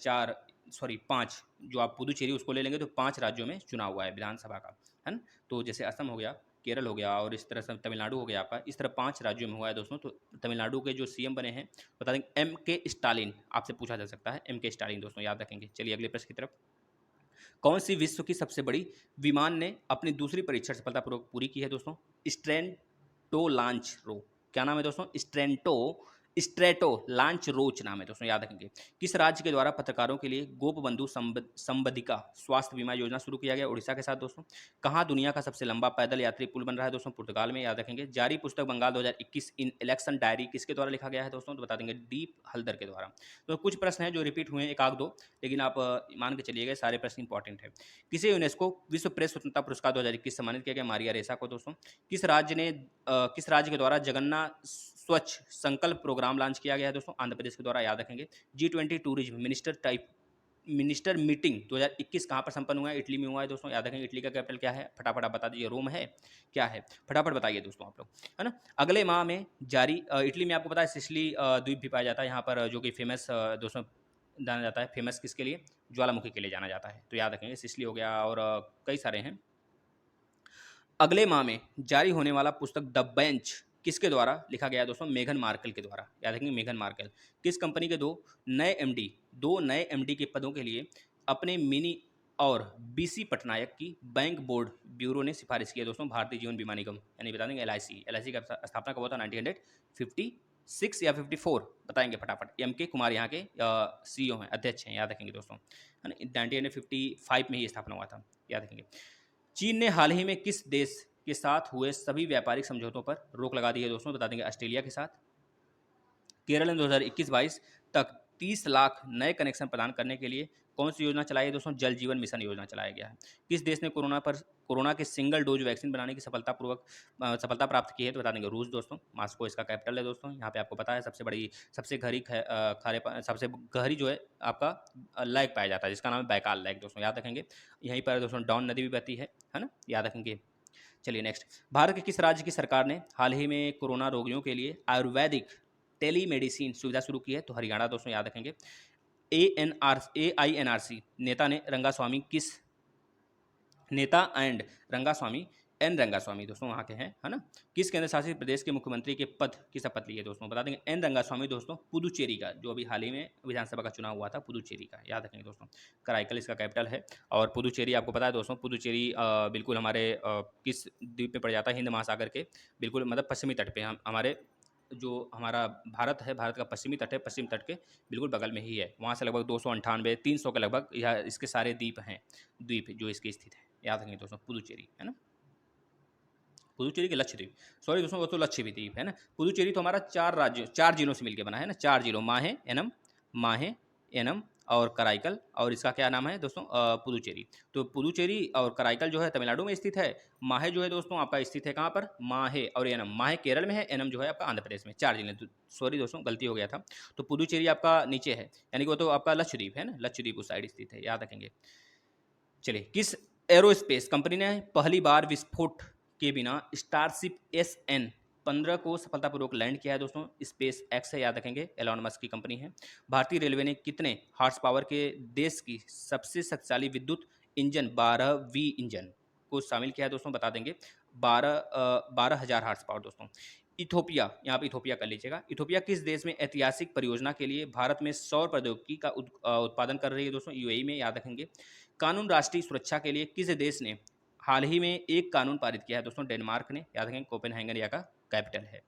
5, जो आप पुदुचेरी उसको ले लेंगे तो 5 राज्यों में चुनाव हुआ है विधानसभा का, है ना। तो जैसे असम हो गया, केरल हो गया और इस तरह से तमिलनाडु हो गया आपका, इस तरह 5 राज्यों में हुआ है दोस्तों। तो तमिलनाडु के जो सीएम बने हैं बता देंगे MK स्टालिन, आपसे पूछा जा सकता है MK स्टालिन दोस्तों याद रखेंगे। चलिए अगले प्रश्न की तरफ। कौन सी विश्व की सबसे बड़ी विमान ने अपनी दूसरी परीक्षण सफलतापूर्वक पूरी की है दोस्तों? स्ट्रेंटो लॉन्च रो, क्या नाम है दोस्तों? स्ट्रेटो लॉन्च रोच नाम है दोस्तों याद रखेंगे। किस राज्य के द्वारा पत्रकारों के लिए गोपबंधु संबंधिका स्वास्थ्य बीमा योजना शुरू किया गया? उड़ीसा के साथ दोस्तों। कहाँ दुनिया का सबसे लंबा पैदल यात्री पुल बन रहा है दोस्तों? पुर्तगाल में याद रखेंगे। जारी पुस्तक बंगाल 2021 इन इलेक्शन डायरी किसके द्वारा लिखा गया है दोस्तों? तो बता देंगे दीप हल्दर के द्वारा। तो कुछ प्रश्न हैं जो रिपीट हुए हैं, एक आध दो, लेकिन आप मान के चलिएगा सारे प्रश्न इंपॉर्टेंट है। किसे यूनेस्को विश्व प्रेस स्वतंत्रता पुरस्कार 2021 सम्मानित किया गया? मारिया रेसा को दोस्तों। किस राज्य के द्वारा जगन्नाथ स्वच्छ संकल्प प्रोग्राम लॉन्च किया गया है दोस्तों? आंध्र प्रदेश के द्वारा याद रखेंगे। G20 टूरिज्म मिनिस्टर मीटिंग 2021 कहाँ पर संपन्न हुआ है? इटली में हुआ है दोस्तों याद रखेंगे। इटली का कैपिटल क्या है? फटाफट आप बता दीजिए। रोम है? क्या है? फटाफट बताइए दोस्तों आप लोग, है ना। अगले माह में जारी इटली में आपको पता है सिसिली द्वीप भी पाया जाता है यहाँ पर, जो कि फेमस दोस्तों जाना जाता है। फेमस किसके लिए? ज्वालामुखी के लिए जाना जाता है, तो याद रखेंगे सिसिली हो गया और कई सारे हैं। अगले माह में जारी होने वाला पुस्तक द बेंच किसके द्वारा लिखा गया है दोस्तों? मेघन मार्कल के द्वारा, याद रखेंगे मेघन मार्कल। किस कंपनी के दो नए एमडी के पदों के लिए अपने मिनी और बीसी पटनायक की बैंक बोर्ड ब्यूरो ने सिफारिश की है दोस्तों? भारतीय जीवन बीमा निगम, यानी बता देंगे LIC का स्थापना कब हुआ था? 1956 या 54 बताएंगे फटाफट। MK कुमार यहाँ के CEO हैं, अध्यक्ष हैं, याद रखेंगे दोस्तों, है ना। 1955 में ही स्थापना हुआ था, याद रखेंगे। चीन ने हाल ही में किस देश के साथ हुए सभी व्यापारिक समझौतों पर रोक लगा दी है दोस्तों? बता देंगे ऑस्ट्रेलिया के साथ। केरल ने 2021-22 तक 30 लाख नए कनेक्शन प्रदान करने के लिए कौन सी योजना चलाई है दोस्तों? जल जीवन मिशन योजना चलाया गया है। किस देश ने कोरोना के सिंगल डोज वैक्सीन बनाने की सफलता प्राप्त की है? तो बता देंगे रूस दोस्तों। मॉस्को इसका कैपिटल है दोस्तों। यहाँ पे आपको पता है सबसे गहरी जो है आपका लेक पाया जाता है, जिसका नाम है बैकाल लेक दोस्तों, याद रखेंगे। यहीं पर दोस्तों डॉन नदी भी बहती है ना, याद रखेंगे। चलिए नेक्स्ट। भारत के किस राज्य की सरकार ने हाल ही में कोरोना रोगियों के लिए आयुर्वेदिक टेलीमेडिसिन सुविधा शुरू की है? तो हरियाणा दोस्तों, याद रखेंगे। AINRC नेता एंड रंगास्वामी N रंगास्वामी दोस्तों वहाँ के हैं, है ना। किस केंद्र शासित प्रदेश के मुख्यमंत्री के पद की शपथ ली है दोस्तों? बता देंगे N रंगास्वामी दोस्तों, पुदुचेरी का, जो अभी हाल ही में विधानसभा का चुनाव हुआ था, पुदुचेरी का, याद रखेंगे दोस्तों। कराईकल इसका कैपिटल है। और पुदुचेरी आपको पता है दोस्तों, पुदुचेरी बिल्कुल हमारे किस द्वीप में पड़ जाता है? हिंद महासागर के बिल्कुल मतलब पश्चिमी तट पे। हमारे जो हमारा भारत है, भारत का पश्चिमी तट है, पश्चिम तट के बिल्कुल बगल में ही है। वहाँ से लगभग 298-300 के लगभग यह इसके सारे द्वीप जो इसके स्थित है, याद रखेंगे दोस्तों, पुदुचेरी, है ना। पुदुचेरी के लक्षद्वीप, सॉरी दोस्तों वो तो लक्षद्वीप है ना। पुदुचेरी तो हमारा 4 जिलों से मिलकर बना है ना, 4 जिलों माहे, एनम, माहे, एनम और कराईकल, और इसका क्या नाम है दोस्तों, पुदुचेरी। तो पुदुचेरी और कराईकल जो है तमिलनाडु में स्थित है। माहे जो है दोस्तों आपका स्थित है कहाँ पर, माहे और एनम, माहे केरल में है, एनम जो है आपका आंध्र प्रदेश में। 4 जिले, सॉरी दोस्तों गलती हो गया था। तो पुदुचेरी आपका नीचे है, यानी कि वो तो आपका लक्षद्वीप है ना, लक्षद्वीप उस साइड स्थित है, याद रखेंगे। चलिए, किस एरोस्पेस कंपनी ने पहली बार विस्फोट के बिना स्टारशिप SN-15 को सफलतापूर्वक लैंड किया है दोस्तों, स्पेस एक्स है, याद रखेंगे, एलॉन मस्क की कंपनी है। भारतीय रेलवे ने कितने हार्स पावर के देश की सबसे शक्तिशाली विद्युत इंजन 12V इंजन को शामिल किया है दोस्तों, बता देंगे। 12,000 हार्स पावर दोस्तों। इथोपिया, यहाँ पे इथोपिया कर लीजिएगा। इथोपिया किस देश में ऐतिहासिक परियोजना के लिए भारत में सौर प्रौद्योगिकी का उत्पादन कर रही है दोस्तों, यूएई में, याद रखेंगे। कानून राष्ट्रीय सुरक्षा के लिए किस देश ने हाल ही में एक कानून पारित किया है दोस्तों, डेनमार्क ने, याद रखेंगे, कोपेनहेगन यहाँ का कैपिटल है।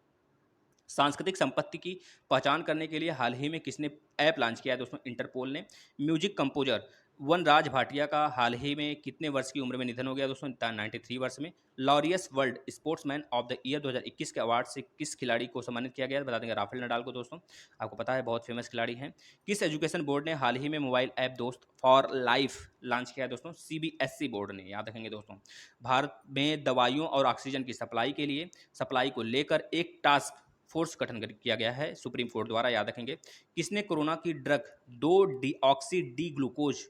सांस्कृतिक संपत्ति की पहचान करने के लिए हाल ही में किसने ऐप लॉन्च किया है दोस्तों, इंटरपोल ने। म्यूजिक कंपोजर वनराज भाटिया का हाल ही में कितने वर्ष की उम्र में निधन हो गया दोस्तों, 93 वर्ष में। Laureus world sportsman of the year 2021 के अवार्ड से किस खिलाड़ी को सम्मानित किया गया, बता देंगे, राफेल नडाल को दोस्तों, आपको पता है बहुत फेमस खिलाड़ी हैं। किस एजुकेशन बोर्ड ने हाल ही में मोबाइल ऐप दोस्त फॉर लाइफ लॉन्च किया है दोस्तों, CBSE बोर्ड ने, याद रखेंगे दोस्तों। भारत में दवाइयों और ऑक्सीजन की सप्लाई को लेकर एक टास्क फोर्स गठन किया गया है सुप्रीम कोर्ट द्वारा, याद रखेंगे। किसने कोरोना की ड्रग 2-डीऑक्सी डी ग्लूकोज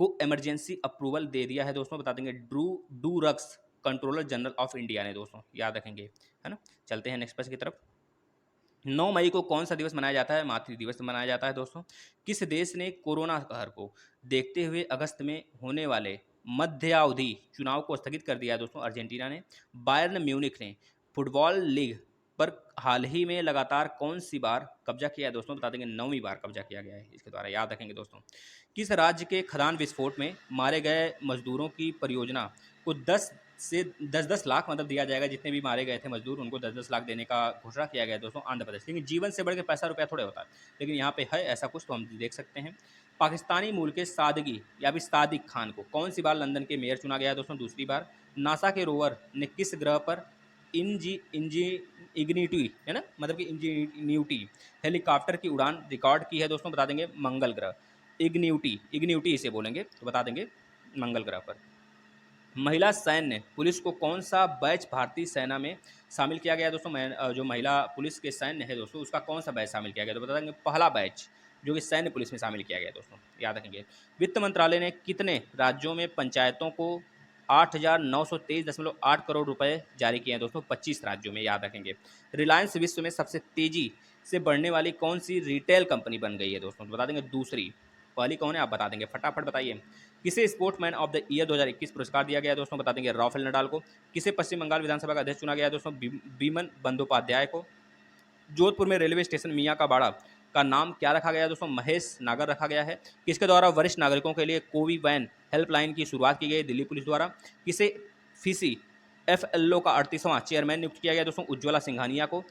को इमरजेंसी अप्रूवल दे दिया है दोस्तों, बता देंगे, डूरक्स कंट्रोलर जनरल ऑफ इंडिया ने दोस्तों, याद रखेंगे, है ना। चलते हैं नेक्स्ट प्रश्न की तरफ। 9 मई को कौन सा दिवस मनाया जाता है, मातृ दिवस मनाया जाता है दोस्तों। किस देश ने कोरोना कहर को देखते हुए अगस्त में होने वाले मध्यावधि चुनाव को स्थगित कर दिया है दोस्तों, अर्जेंटीना ने। बायर्न म्यूनिख ने फुटबॉल लीग पर हाल ही में लगातार कौन सी बार कब्जा किया है दोस्तों, बता देंगे, 9वीं बार कब्जा किया गया है इसके द्वारा, याद रखेंगे दोस्तों। किस राज्य के खदान विस्फोट में मारे गए मजदूरों की परियोजना को 10 लाख मतलब दिया जाएगा, जितने भी मारे गए थे मजदूर उनको 10 लाख देने का घोषणा किया गया दोस्तों, आंध्र प्रदेश। लेकिन जीवन से बढ़ के पैसा रुपया थोड़े होता है, लेकिन यहाँ पे है ऐसा कुछ, तो हम देख सकते हैं। पाकिस्तानी मूल के सादगी या फिर सादिक खान को कौन सी बार लंदन के मेयर चुना गया है दोस्तों, दूसरी बार। नासा के रोवर ने किस ग्रह पर इंजीन्यूटी, है ना, मतलब कि इंजीन्यूटी हेलीकॉप्टर की उड़ान रिकॉर्ड की है दोस्तों, बता देंगे, मंगल ग्रह। इग्निटी इसे बोलेंगे, तो बता देंगे, मंगल ग्रह पर। महिला सैन्य पुलिस को कौन सा बैच भारतीय सेना में शामिल किया गया दोस्तों, जो महिला पुलिस के सैन्य है दोस्तों, उसका कौन सा बैच शामिल किया गया, तो बता देंगे, पहला बैच जो कि सैन्य पुलिस में शामिल किया गया दोस्तों, याद रखेंगे। वित्त मंत्रालय ने कितने राज्यों में पंचायतों को 8,923.8 करोड़ रुपए जारी किए हैं दोस्तों, 25 राज्यों में, याद रखेंगे। रिलायंस विश्व में सबसे तेजी से बढ़ने वाली कौन सी रिटेल कंपनी बन गई है दोस्तों, तो बता देंगे, दूसरी। पहली कौन है आप बता देंगे, फटाफट बताइए। किसे स्पोर्ट्समैन ऑफ द ईयर 2021 पुरस्कार दिया गया दोस्तों, बता देंगे, राफेल नडाल को। किसे पश्चिम बंगाल विधानसभा का अध्यक्ष चुना गया दोस्तों, बीमन बंदोपाध्याय को। जोधपुर में रेलवे स्टेशन मियाँ का बाड़ा का नाम क्या रखा गया दोस्तों, महेश नागर रखा गया है। किसके द्वारा वरिष्ठ नागरिकों के लिए कोवी वैन हेल्पलाइन की शुरुआत की गई, दिल्ली पुलिस द्वारा। किसे फिसी FLO का 38वां चेयरमैन नियुक्त किया गया दोस्तों, उज्ज्वला सिंघानिया को।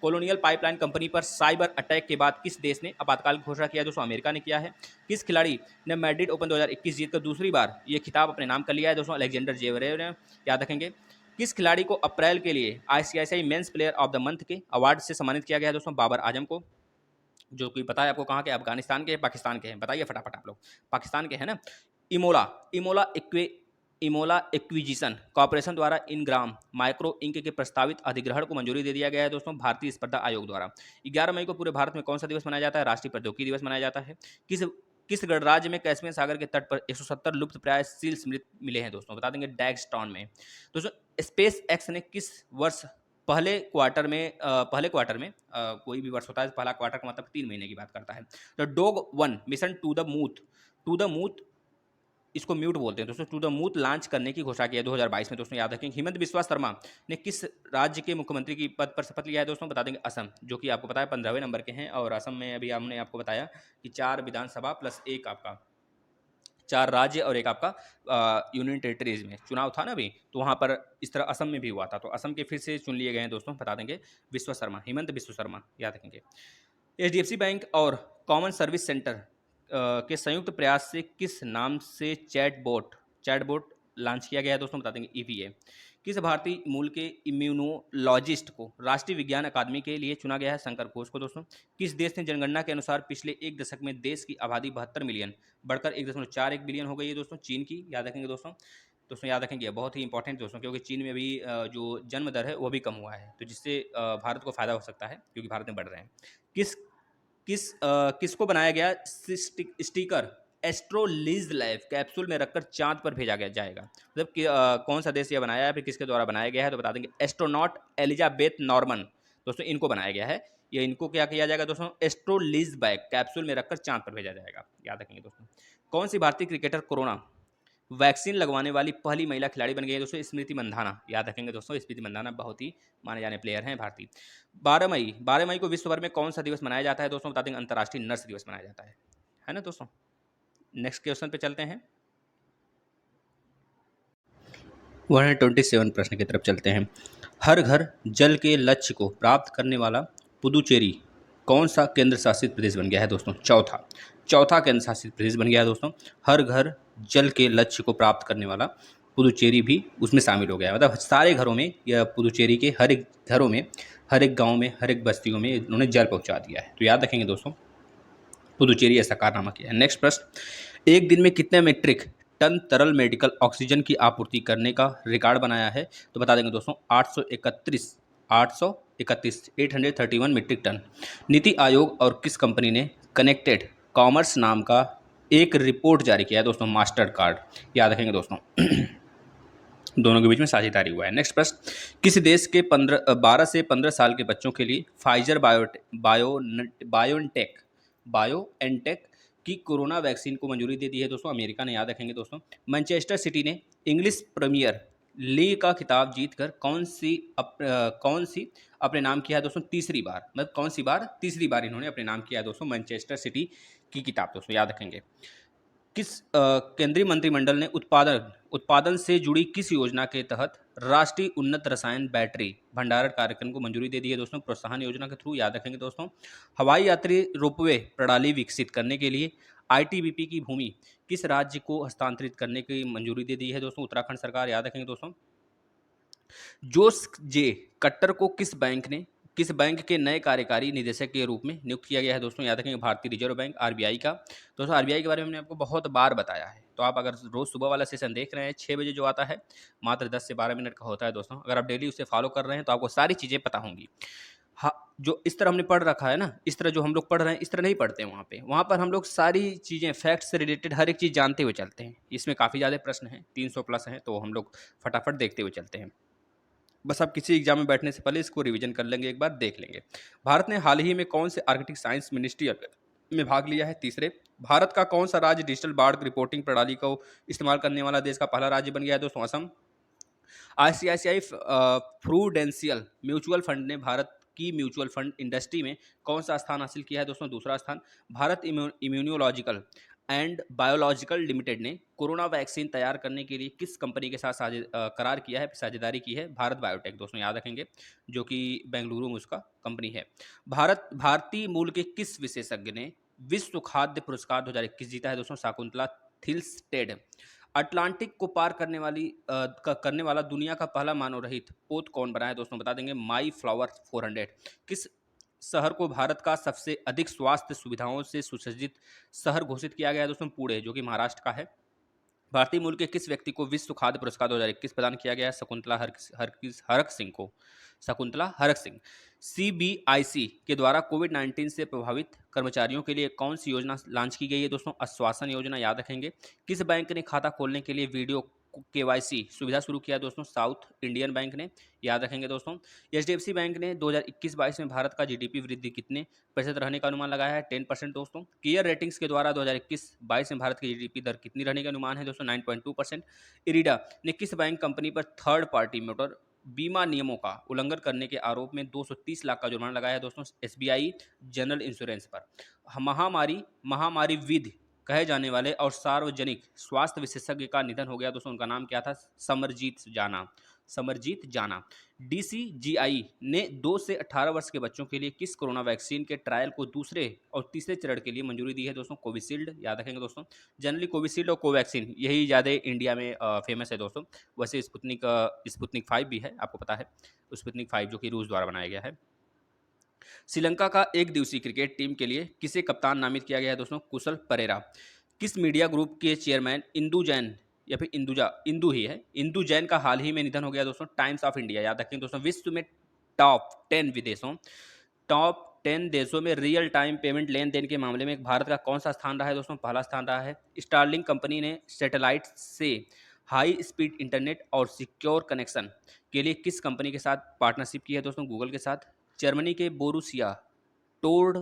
कोलोनियल पाइपलाइन कंपनी पर साइबर अटैक के बाद किस देश ने आपातकाल घोषणा किया दोस्तों, अमेरिका ने किया है। किस खिलाड़ी ने मैड्रिड ओपन 2021 जीतकर दूसरी बार ये खिताब अपने नाम कर लिया है दोस्तों, अलेक्जेंडर जेवरेव ने, याद रखेंगे। किस खिलाड़ी को अप्रैल के लिए ICICI men's player of the month के अवार्ड से सम्मानित किया गया है दोस्तों, बाबर आजम को, जो कि पता है आपको कहाँ के, अफगानिस्तान के, पाकिस्तान के हैं, बताइए फटाफट आप लोग, पाकिस्तान के हैं ना। इमोला एक्विजिशन कॉर्पोरेशन द्वारा इनग्राम माइक्रो इंक के प्रस्तावित अधिग्रहण को मंजूरी दे दिया गया है दोस्तों, भारतीय स्पर्धा आयोग द्वारा। 11 मई को पूरे भारत में कौन सा दिवस मनाया जाता है, राष्ट्रीय प्रौद्योगिकी दिवस मनाया जाता है। किस गणराज्य में कैस्पियन सागर के तट पर 170 लुप्त प्राय सील स्मृत मिले हैं दोस्तों, बता देंगे, डैगस्टॉन में। दोस्तों स्पेस एक्स ने किस वर्ष पहले क्वार्टर में कोई भी वर्ष होता है, पहला क्वार्टर का मतलब 3 महीने की बात करता है। तो डॉग 1 मिशन टू द मूथ, इसको म्यूट बोलते हैं दोस्तों, टू द मूथ लॉन्च करने की घोषणा की है 2022 में दोस्तों, याद रखेंगे। हिमंत बिस्वा शर्मा ने किस राज्य के मुख्यमंत्री की पद पर शपथ लिया है दोस्तों, बता देंगे, असम, जो कि आपको पता है 15वें नंबर के हैं। और असम में अभी हमने आपको बताया कि 4 विधानसभा प्लस एक आपका 4 राज्य और एक आपका यूनियन टेरिटरीज में चुनाव था ना अभी, तो वहाँ पर इस तरह असम में भी हुआ था, तो असम के फिर से चुन लिए गए हैं दोस्तों, बता देंगे, विश्व शर्मा, हिमंत बिस्व शर्मा, याद रखेंगे। HDFC बैंक और कॉमन सर्विस सेंटर के संयुक्त प्रयास से किस नाम से चैटबोट लॉन्च किया गया है दोस्तों, बता देंगे ईवीए। किस भारतीय मूल के इम्यूनोलॉजिस्ट को राष्ट्रीय विज्ञान अकादमी के लिए चुना गया है? शंकर घोष को दोस्तों। किस देश ने जनगणना के अनुसार पिछले एक दशक में देश की आबादी 72 मिलियन बढ़कर 1.41 बिलियन हो गई है दोस्तों? चीन की, याद रखेंगे दोस्तों। दोस्तों याद रखेंगे, बहुत ही इंपॉर्टेंट दोस्तों, क्योंकि चीन में भी जो जन्म दर है वो भी कम हुआ है, तो जिससे भारत को फायदा हो सकता है, क्योंकि भारत में बढ़ रहे हैं। किस किस किसको बनाया गया स्टिकर एस्ट्रोलीज लाइफ कैप्सूल में रखकर चांद पर भेजा गया जाएगा? मतलब कि कौन सा देश यह बनाया है, फिर किसके द्वारा बनाया गया है? तो बता देंगे एस्ट्रोनॉट एलिजाबेथ नॉर्मन दोस्तों, इनको बनाया गया है। ये इनको क्या किया जाएगा दोस्तों? एस्ट्रोलीज बैग कैप्सूल में रखकर चांद पर भेजा जाएगा, याद रखेंगे दोस्तों। कौन सी भारतीय क्रिकेटर कोरोना वैक्सीन लगवाने वाली पहली महिला खिलाड़ी बन गई है दोस्तों? स्मृति मंधाना, याद रखेंगे दोस्तों। स्मृति मंधाना बहुत ही माने जाने प्लेयर हैं भारतीय। 12 मई को विश्व भर में कौन सा दिवस मनाया जाता है दोस्तों? बता देंगे अंतर्राष्ट्रीय नर्स दिवस मनाया जाता है ना दोस्तों। नेक्स्ट क्वेश्चन पे चलते हैं, 127 प्रश्न की तरफ चलते हैं। हर घर जल के लक्ष्य को प्राप्त करने वाला पुदुचेरी कौन सा केंद्र शासित प्रदेश बन गया है दोस्तों? चौथा केंद्र शासित प्रदेश बन गया है दोस्तों। हर घर जल के लक्ष्य को प्राप्त करने वाला पुदुचेरी भी उसमें शामिल हो गया है। मतलब सारे घरों में, या पुदुचेरी के हर एक घरों में, हर एक गांव में, हर एक बस्तियों में उन्होंने जल पहुंचा दिया है। तो याद रखेंगे दोस्तों, पुदुचेरी ऐसा कारनामा किया है। नेक्स्ट प्रश्न, एक दिन में कितने मीट्रिक टन तरल मेडिकल ऑक्सीजन की आपूर्ति करने का रिकॉर्ड बनाया है? तो बता देंगे दोस्तों 831 मीट्रिक टन। नीति आयोग और किस कंपनी ने कनेक्टेड कॉमर्स नाम का एक रिपोर्ट जारी किया है दोस्तों? मास्टर कार्ड, याद रखेंगे दोस्तों। दोनों के बीच में साझेदारी हुआ है। नेक्स्ट प्रश्न, किस देश के 12 से 15 साल के बच्चों के लिए फाइजर बायोएनटेक की कोरोना वैक्सीन को मंजूरी दे दी है दोस्तों? अमेरिका ने, याद रखेंगे दोस्तों। मैनचेस्टर सिटी ने इंग्लिश प्रीमियर लीग का खिताब जीतकर कौन सी अपने नाम किया है दोस्तों? तीसरी बार, मतलब कौन सी बार? तीसरी बार इन्होंने अपने नाम किया है दोस्तों मैनचेस्टर सिटी की किताब दोस्तों, याद रखेंगे। किस केंद्रीय मंत्रिमंडल ने उत्पादन से जुड़ी किस योजना के तहत राष्ट्रीय उन्नत रसायन बैटरी भंडारण कार्यक्रम को मंजूरी दे दी है दोस्तों? प्रोत्साहन योजना के थ्रू, याद रखेंगे दोस्तों। हवाई यात्री रोपवे प्रणाली विकसित करने के लिए आईटीबीपी की भूमि किस राज्य को हस्तांतरित करने की मंजूरी दे दी है दोस्तों? उत्तराखंड सरकार, याद रखेंगे दोस्तों। जोस जे कट्टर को किस बैंक के नए कार्यकारी निदेशक के रूप में नियुक्त किया गया है दोस्तों? याद रखेंगे भारतीय रिजर्व बैंक, आरबीआई का। दोस्तों आरबीआई के बारे में हमने आपको बहुत बार बताया है, तो आप अगर रोज़ सुबह वाला सेशन देख रहे हैं 6 बजे जो आता है, मात्र 10 से 12 मिनट का होता है दोस्तों, अगर आप डेली उसे फॉलो कर रहे हैं तो आपको सारी चीज़ें पता होंगी। हाँ, जो इस तरह हमने पढ़ रखा है ना, इस तरह जो हम लोग पढ़ रहे हैं, इस तरह नहीं पढ़ते हैं वहाँ पर हम लोग सारी चीज़ें, फैक्ट से रिलेटेड हर एक चीज़ जानते हुए चलते हैं। इसमें काफ़ी ज़्यादा प्रश्न हैं, 300 प्लस हैं, तो हम लोग फटाफट देखते हुए चलते हैं। बस आप किसी एग्जाम में बैठने से पहले इसको रिवीजन कर लेंगे, एक बार देख लेंगे। भारत ने हाल ही में कौन से आर्कटिक साइंस मिनिस्ट्री में भाग लिया है? तीसरे। भारत का कौन सा राज्य डिजिटल बाढ़ रिपोर्टिंग प्रणाली को इस्तेमाल करने वाला देश का पहला राज्य बन गया है दोस्तों? Assam. ICICI prudential mutual fund ने भारत की म्यूचुअल फंड इंडस्ट्री में कौन सा स्थान हासिल किया है दोस्तों? दूसरा स्थान। Bharat immunological and biological limited ने कोरोना वैक्सीन तैयार करने के लिए किस कंपनी के साथ करार किया है, साझेदारी की है? भारत बायोटेक दोस्तों, याद रखेंगे, जो कि बेंगलुरु में उसका कंपनी है। भारतीय मूल के किस विशेषज्ञ ने विश्व खाद्य पुरस्कार 2021 जीता है दोस्तों? शाकुंतला थिल्स्टेड। अटलांटिक को पार करने वाला दुनिया का पहला मानव रहित पोत कौन बना है दोस्तों? बता देंगे माई फ्लावर 400। किस शहर को भारत का सबसे अधिक स्वास्थ्य सुविधाओं से सुसज्जित शहर घोषित किया गया है दोस्तों? पुणे, जो कि महाराष्ट्र का है। भारतीय मूल के किस व्यक्ति को विश्व खाद्य पुरस्कार 2021 प्रदान किया गया है? हरक सिंह को, शकुंतला हरक सिंह। सीबीआईसी के द्वारा कोविड-19 से प्रभावित कर्मचारियों के लिए कौन सी योजना लॉन्च की गई है दोस्तों? आश्वासन योजना, याद रखेंगे। किस बैंक ने खाता खोलने के लिए वीडियो केवाईसी सुविधा शुरू किया दोस्तों? साउथ इंडियन बैंक ने, याद रखेंगे दोस्तों। एचडीएफसी बैंक ने 2021-22 में भारत का जीडीपी वृद्धि कितने प्रतिशत रहने का अनुमान लगाया है? 10% दोस्तों। केयर रेटिंग्स के द्वारा 2021-22 में भारत की जीडीपी दर कितनी रहने का अनुमान है दोस्तों? 9.2%। इरिडा ने किस बैंक कंपनी पर थर्ड पार्टी मोटर बीमा नियमों का उल्लंघन करने के आरोप में 230 लाख का जुर्माना लगाया है दोस्तों? एसबीआई जनरल इंश्योरेंस पर। महामारी विधि कहे जाने वाले और सार्वजनिक स्वास्थ्य विशेषज्ञ का निधन हो गया दोस्तों, उनका नाम क्या था? समरजीत जाना। समरजीत जाना। DCGI ने 2 से 18 वर्ष के बच्चों के लिए किस कोरोना वैक्सीन के ट्रायल को दूसरे और तीसरे चरण के लिए मंजूरी दी है दोस्तों? कोविशील्ड, याद रखेंगे दोस्तों। जनरली कोविशील्ड और कोवैक्सीन यही ज़्यादा इंडिया में फेमस है दोस्तों। वैसे स्पुतनिक 5 भी है, आपको पता है, स्पुतनिक 5 जो कि रूस द्वारा बनाया गया है। श्रीलंका का एक दिवसीय क्रिकेट टीम के लिए किसे कप्तान नामित किया गया है दोस्तों? कुशल परेरा। किस मीडिया ग्रुप के चेयरमैन इंदु जैन या फिर इंदु ही है, इंदु जैन का हाल ही में निधन हो गया दोस्तों? टाइम्स ऑफ इंडिया, याद रखें दोस्तों। विश्व में टॉप 10 देशों में रियल टाइम पेमेंट लेन देन के मामले में भारत का कौन सा स्थान रहा है दोस्तों? पहला स्थान रहा है। स्टारलिंक कंपनी ने सैटेलाइट से हाई स्पीड इंटरनेट और सिक्योर कनेक्शन के लिए किस कंपनी के साथ पार्टनरशिप की है दोस्तों? गूगल के साथ। जर्मनी के बोरुसिया टोर्ड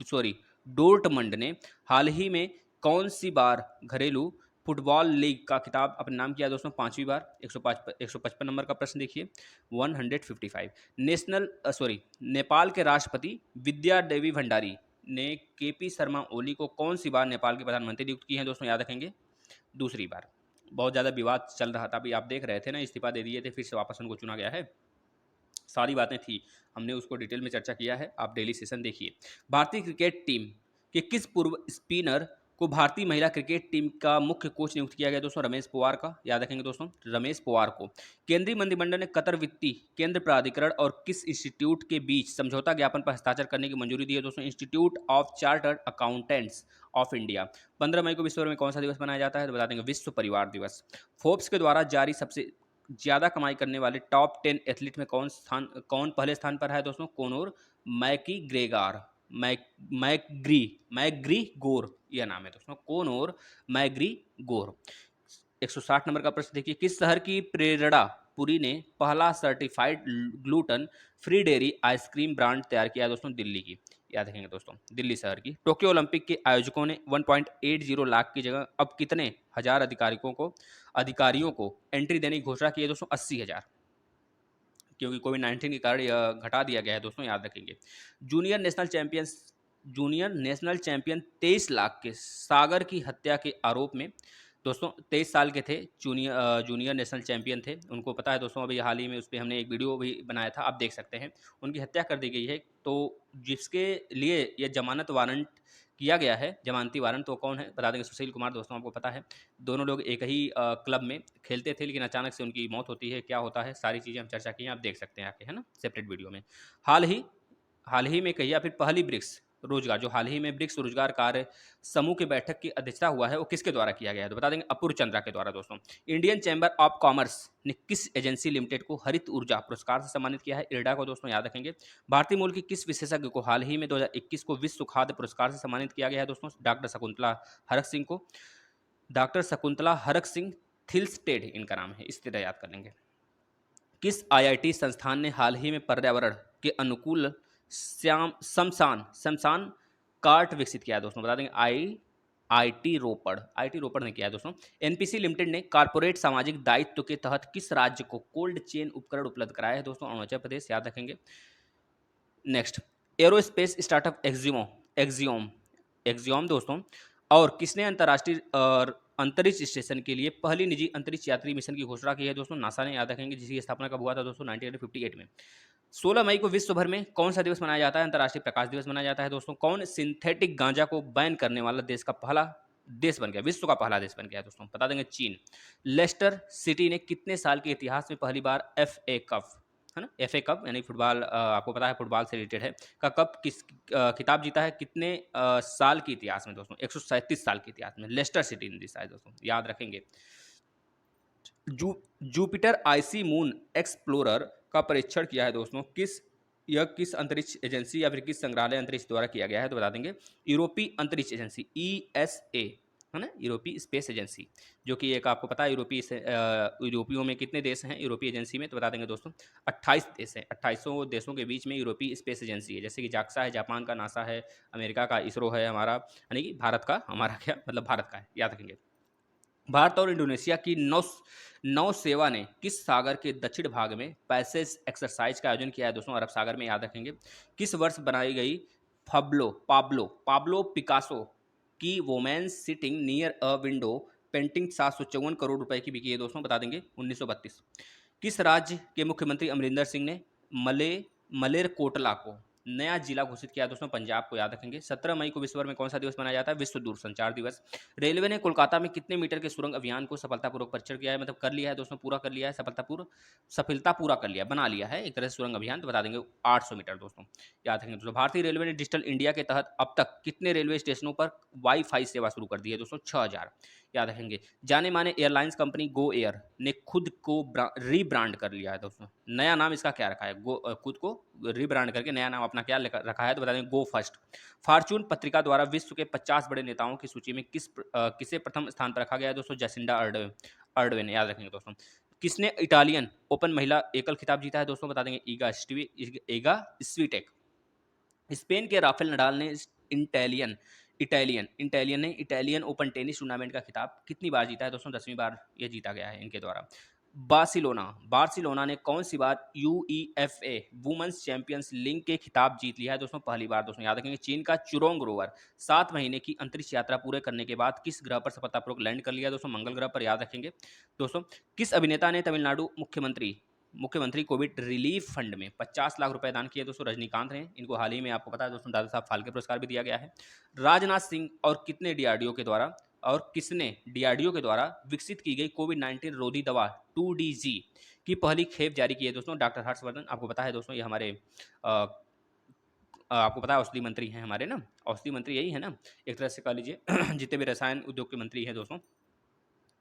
सॉरी डोर्टमंड ने हाल ही में कौन सी बार घरेलू फुटबॉल लीग का खिताब अपने नाम किया दोस्तों? 5वीं बार। 155 नंबर का प्रश्न देखिए, 155। नेपाल के राष्ट्रपति विद्या देवी भंडारी ने KP शर्मा ओली को कौन सी बार नेपाल के प्रधानमंत्री नियुक्त किए हैं दोस्तों? याद रखेंगे, दूसरी बार। बहुत ज़्यादा विवाद चल रहा था, अभी आप देख रहे थे ना, इस्तीफा दे दिए थे, फिर से वापस उनको चुना गया है। सारी बातें थी, हमने उसको डिटेल में चर्चा किया है, आप डेली सेशन देखिए। भारतीय क्रिकेट टीम के किस पूर्व स्पिनर को भारतीय महिला क्रिकेट टीम का मुख्य कोच नियुक्त किया गया दोस्तों? रमेश पवार का, याद रखेंगे दोस्तों, रमेश पवार को। केंद्रीय मंत्रिमंडल ने कतर वित्तीय केंद्र प्राधिकरण और किस इंस्टीट्यूट के बीच समझौता ज्ञापन पर हस्ताक्षर करने की मंजूरी दी है दोस्तों? Institute of chartered accountants of India. 15 मई को विश्व भर में कौन सा दिवस मनाया जाता है? तो बता देंगे, विश्व परिवार दिवस। फोर्ब्स के द्वारा जारी सबसे ज़्यादा कमाई करने वाले टॉप 10 एथलीट में कौन पहले स्थान पर है दोस्तों? कोनोर मैकीग्रेगार, मैग्री गोर, यह नाम है दोस्तों, कोनोर मैग्री गोर। 160 नंबर का प्रश्न देखिए, किस शहर की प्रेरणा पुरी ने पहला certified gluten free dairy ice cream brand तैयार किया है दोस्तों? दिल्ली की, याद रखेंगे दोस्तों, दिल्ली शहर की। टोक्यो ओलंपिक के आयोजकों ने 1.80 लाख की जगह अब कितने हजार अधिकारियों को एंट्री देने की घोषणा की है दोस्तों? 80,000, क्योंकि कोविड-19 के कारण यह घटा दिया गया है दोस्तों, याद रखेंगे। जूनियर नेशनल चैंपियन 23 लाख के सागर की हत्या के आरोप में दोस्तों, 23 साल के थे, जूनियर नेशनल चैंपियन थे, उनको पता है दोस्तों, अभी हाल ही में उस पर हमने एक वीडियो भी बनाया था, आप देख सकते हैं। उनकी हत्या कर दी गई है, तो जिसके लिए यह जमानत वारंट किया गया है, जमानती वारंट, तो कौन है? बता देंगे, सुशील कुमार दोस्तों, आपको पता है। दोनों लोग एक ही क्लब में खेलते थे, लेकिन अचानक से उनकी मौत होती है, क्या होता है, सारी चीज़ें हम चर्चा की हैं, आप देख सकते हैं आके, है ना, सेपरेट वीडियो में। हाल ही में कहिए, या फिर पहली ब्रिक्स रोजगार, जो हाल ही में ब्रिक्स रोजगार कार्य समूह की बैठक की अध्यक्षता हुआ है, वो किसके द्वारा किया गया है? तो बता देंगे, अपूर्व चंद्रा के द्वारा दोस्तों। इंडियन चैम्बर ऑफ कॉमर्स ने किस एजेंसी लिमिटेड को हरित ऊर्जा पुरस्कार से सम्मानित किया है? इरडा को दोस्तों, याद रखेंगे। भारतीय मूल की किस विशेषज्ञ को हाल ही में 2021 को विश्व खाद्य पुरस्कार से सम्मानित किया गया है दोस्तों? डॉक्टर शकुंतला हरक सिंह को। डॉक्टर शकुंतला हरक सिंह थिल्स्टेड इनका नाम है, इस तरह याद कर लेंगे। किस IIT संस्थान ने हाल ही में पर्यावरण के अनुकूल शमशान कार्ट विकसित किया है दोस्तों? बता देंगे, IIT रोपड़ ने किया है दोस्तों। NPC लिमिटेड ने कारपोरेट सामाजिक दायित्व के तहत किस राज्य को कोल्ड चेन उपकरण उपलब्ध कराया है दोस्तों? अरुणाचल प्रदेश, याद रखेंगे। नेक्स्ट, एरोस्पेस स्टार्टअप एक्सियोम दोस्तों, और किसने अंतर्राष्ट्रीय अंतरिक्ष स्टेशन के लिए पहली निजी अंतरिक्ष यात्री मिशन की घोषणा की है दोस्तों? नासा ने, याद रखेंगे, जिसकी स्थापना कब हुआ था दोस्तों? 1958 में। 16 मई को विश्व भर में कौन सा दिवस मनाया जाता है? अंतर्राष्ट्रीय प्रकाश दिवस मनाया जाता है दोस्तों। कौन सिंथेटिक गांजा को बैन करने वाला देश का पहला देश बन गया, विश्व का पहला देश बन गया दोस्तों? बता देंगे, चीन। लेस्टर सिटी ने कितने साल के इतिहास में पहली बार FA कप, है ना, FA कप यानी फुटबॉल, आपको पता है फुटबॉल से रिलेटेड है, का कप किस खिताब जीता है? कितने साल के इतिहास में दोस्तों? 137 साल के इतिहास में लेस्टर सिटी ने जीता है दोस्तों, याद रखेंगे। जुपिटर आईसी मून एक्सप्लोरर का परीक्षण किया है दोस्तों, किस अंतरिक्ष एजेंसी या फिर किस संग्रहालय अंतरिक्ष द्वारा किया गया है? तो बता देंगे, यूरोपीय अंतरिक्ष एजेंसी, ESA, है ना, यूरोपीय स्पेस एजेंसी, जो कि एक आपको पता है यूरोपियों में कितने देश हैं यूरोपीय एजेंसी में? तो बता देंगे दोस्तों, 28 देश हैं। 28 देशों के बीच में यूरोपीय स्पेस एजेंसी है, जैसे कि जाक्सा है, जापान का नासा है, अमेरिका का इसरो है हमारा, यानी कि भारत का, हमारा क्या मतलब, भारत का है, याद रखेंगे। भारत और इंडोनेशिया की नौ सेवा ने किस सागर के दक्षिण भाग में पैसेज एक्सरसाइज का आयोजन किया है दोस्तों? अरब सागर में, याद रखेंगे। किस वर्ष बनाई गई पाब्लो पिकासो की women sitting near a window painting 754 crore रुपए की बिकी है दोस्तों? बता देंगे, 1932। किस राज्य के मुख्यमंत्री अमरिंदर सिंह ने मले मलेरकोटला को नया जिला घोषित किया? दोस्तों पंजाब को याद रखेंगे। 17 मई को विश्व भर में कौन सा दिवस मनाया जाता है? विश्व दूरसंचार दिवस। रेलवे ने कोलकाता में कितने मीटर के सुरंग अभियान को सफलतापूर्वक परीक्षण किया है? मतलब कर लिया है दोस्तों, पूरा कर लिया है, सफलता पूरा कर लिया, बना लिया है एक तरह से सुरंग अभियान, तो बता देंगे 800 मीटर दोस्तों, याद रखेंगे दोस्तों। भारतीय रेलवे ने डिजिटल इंडिया के तहत अब तक कितने रेलवे स्टेशनों पर वाईफाई सेवा शुरू कर दी है? दोस्तों 6000, याद रखेंगे। जाने माने एयरलाइंस कंपनी गो एयर ने खुद को रीब्रांड कर लिया है दोस्तों। नया नाम इसका क्या रखा है? खुद को रीब्रांड करके नया नाम अपना क्या रखा है? तो बता दें गो फर्स्ट। फॉर्चून पत्रिका द्वारा विश्व के 50 बड़े नेताओं की सूची में किसे प्रथम स्थान पर रखा गया है? दोस्तों जसिंडा अर्डवेन, याद रखेंगे दोस्तों। किसने इटालियन ओपन महिला एकल खिताब जीता है? दोस्तों बता देंगे ईगा स्वीटेक। स्पेन के राफेल नडाल ने Italian Italian open tennis tournament का खिताब कितनी बार जीता है? दोस्तों 10वीं बार ये जीता गया है इनके द्वारा। बार्सिलोना ने कौन सी बार यूईएफए वुमेन्स चैंपियंस लीग के खिताब जीत लिया है? दोस्तों पहली बार दोस्तों, याद रखेंगे। चीन का चुरोंग रोवर 7 महीने की अंतरिक्ष यात्रा पूरे करने के बाद किस ग्रह पर सफलतापूर्वक लैंड कर लिया? दोस्तों मंगल ग्रह पर, याद रखेंगे दोस्तों। किस अभिनेता ने तमिलनाडु मुख्यमंत्री कोविड रिलीफ फंड में 50 लाख रुपए दान किए? दोस्तों रजनीकांत हैं। इनको हाल ही में आपको पता है दोस्तों दादा साहब फाल्के पुरस्कार भी दिया गया है। राजनाथ सिंह और किसने डीआरडीओ के द्वारा विकसित की गई कोविड-19 रोधी दवा 2DG की पहली खेप जारी की है? दोस्तों डॉक्टर हर्षवर्धन। आपको पता है दोस्तों ये हमारे आपको पता है औषधि मंत्री हैं हमारे ना, औषधि मंत्री यही है ना, एक तरह से कह लीजिए जितने भी रसायन उद्योग के मंत्री हैं दोस्तों,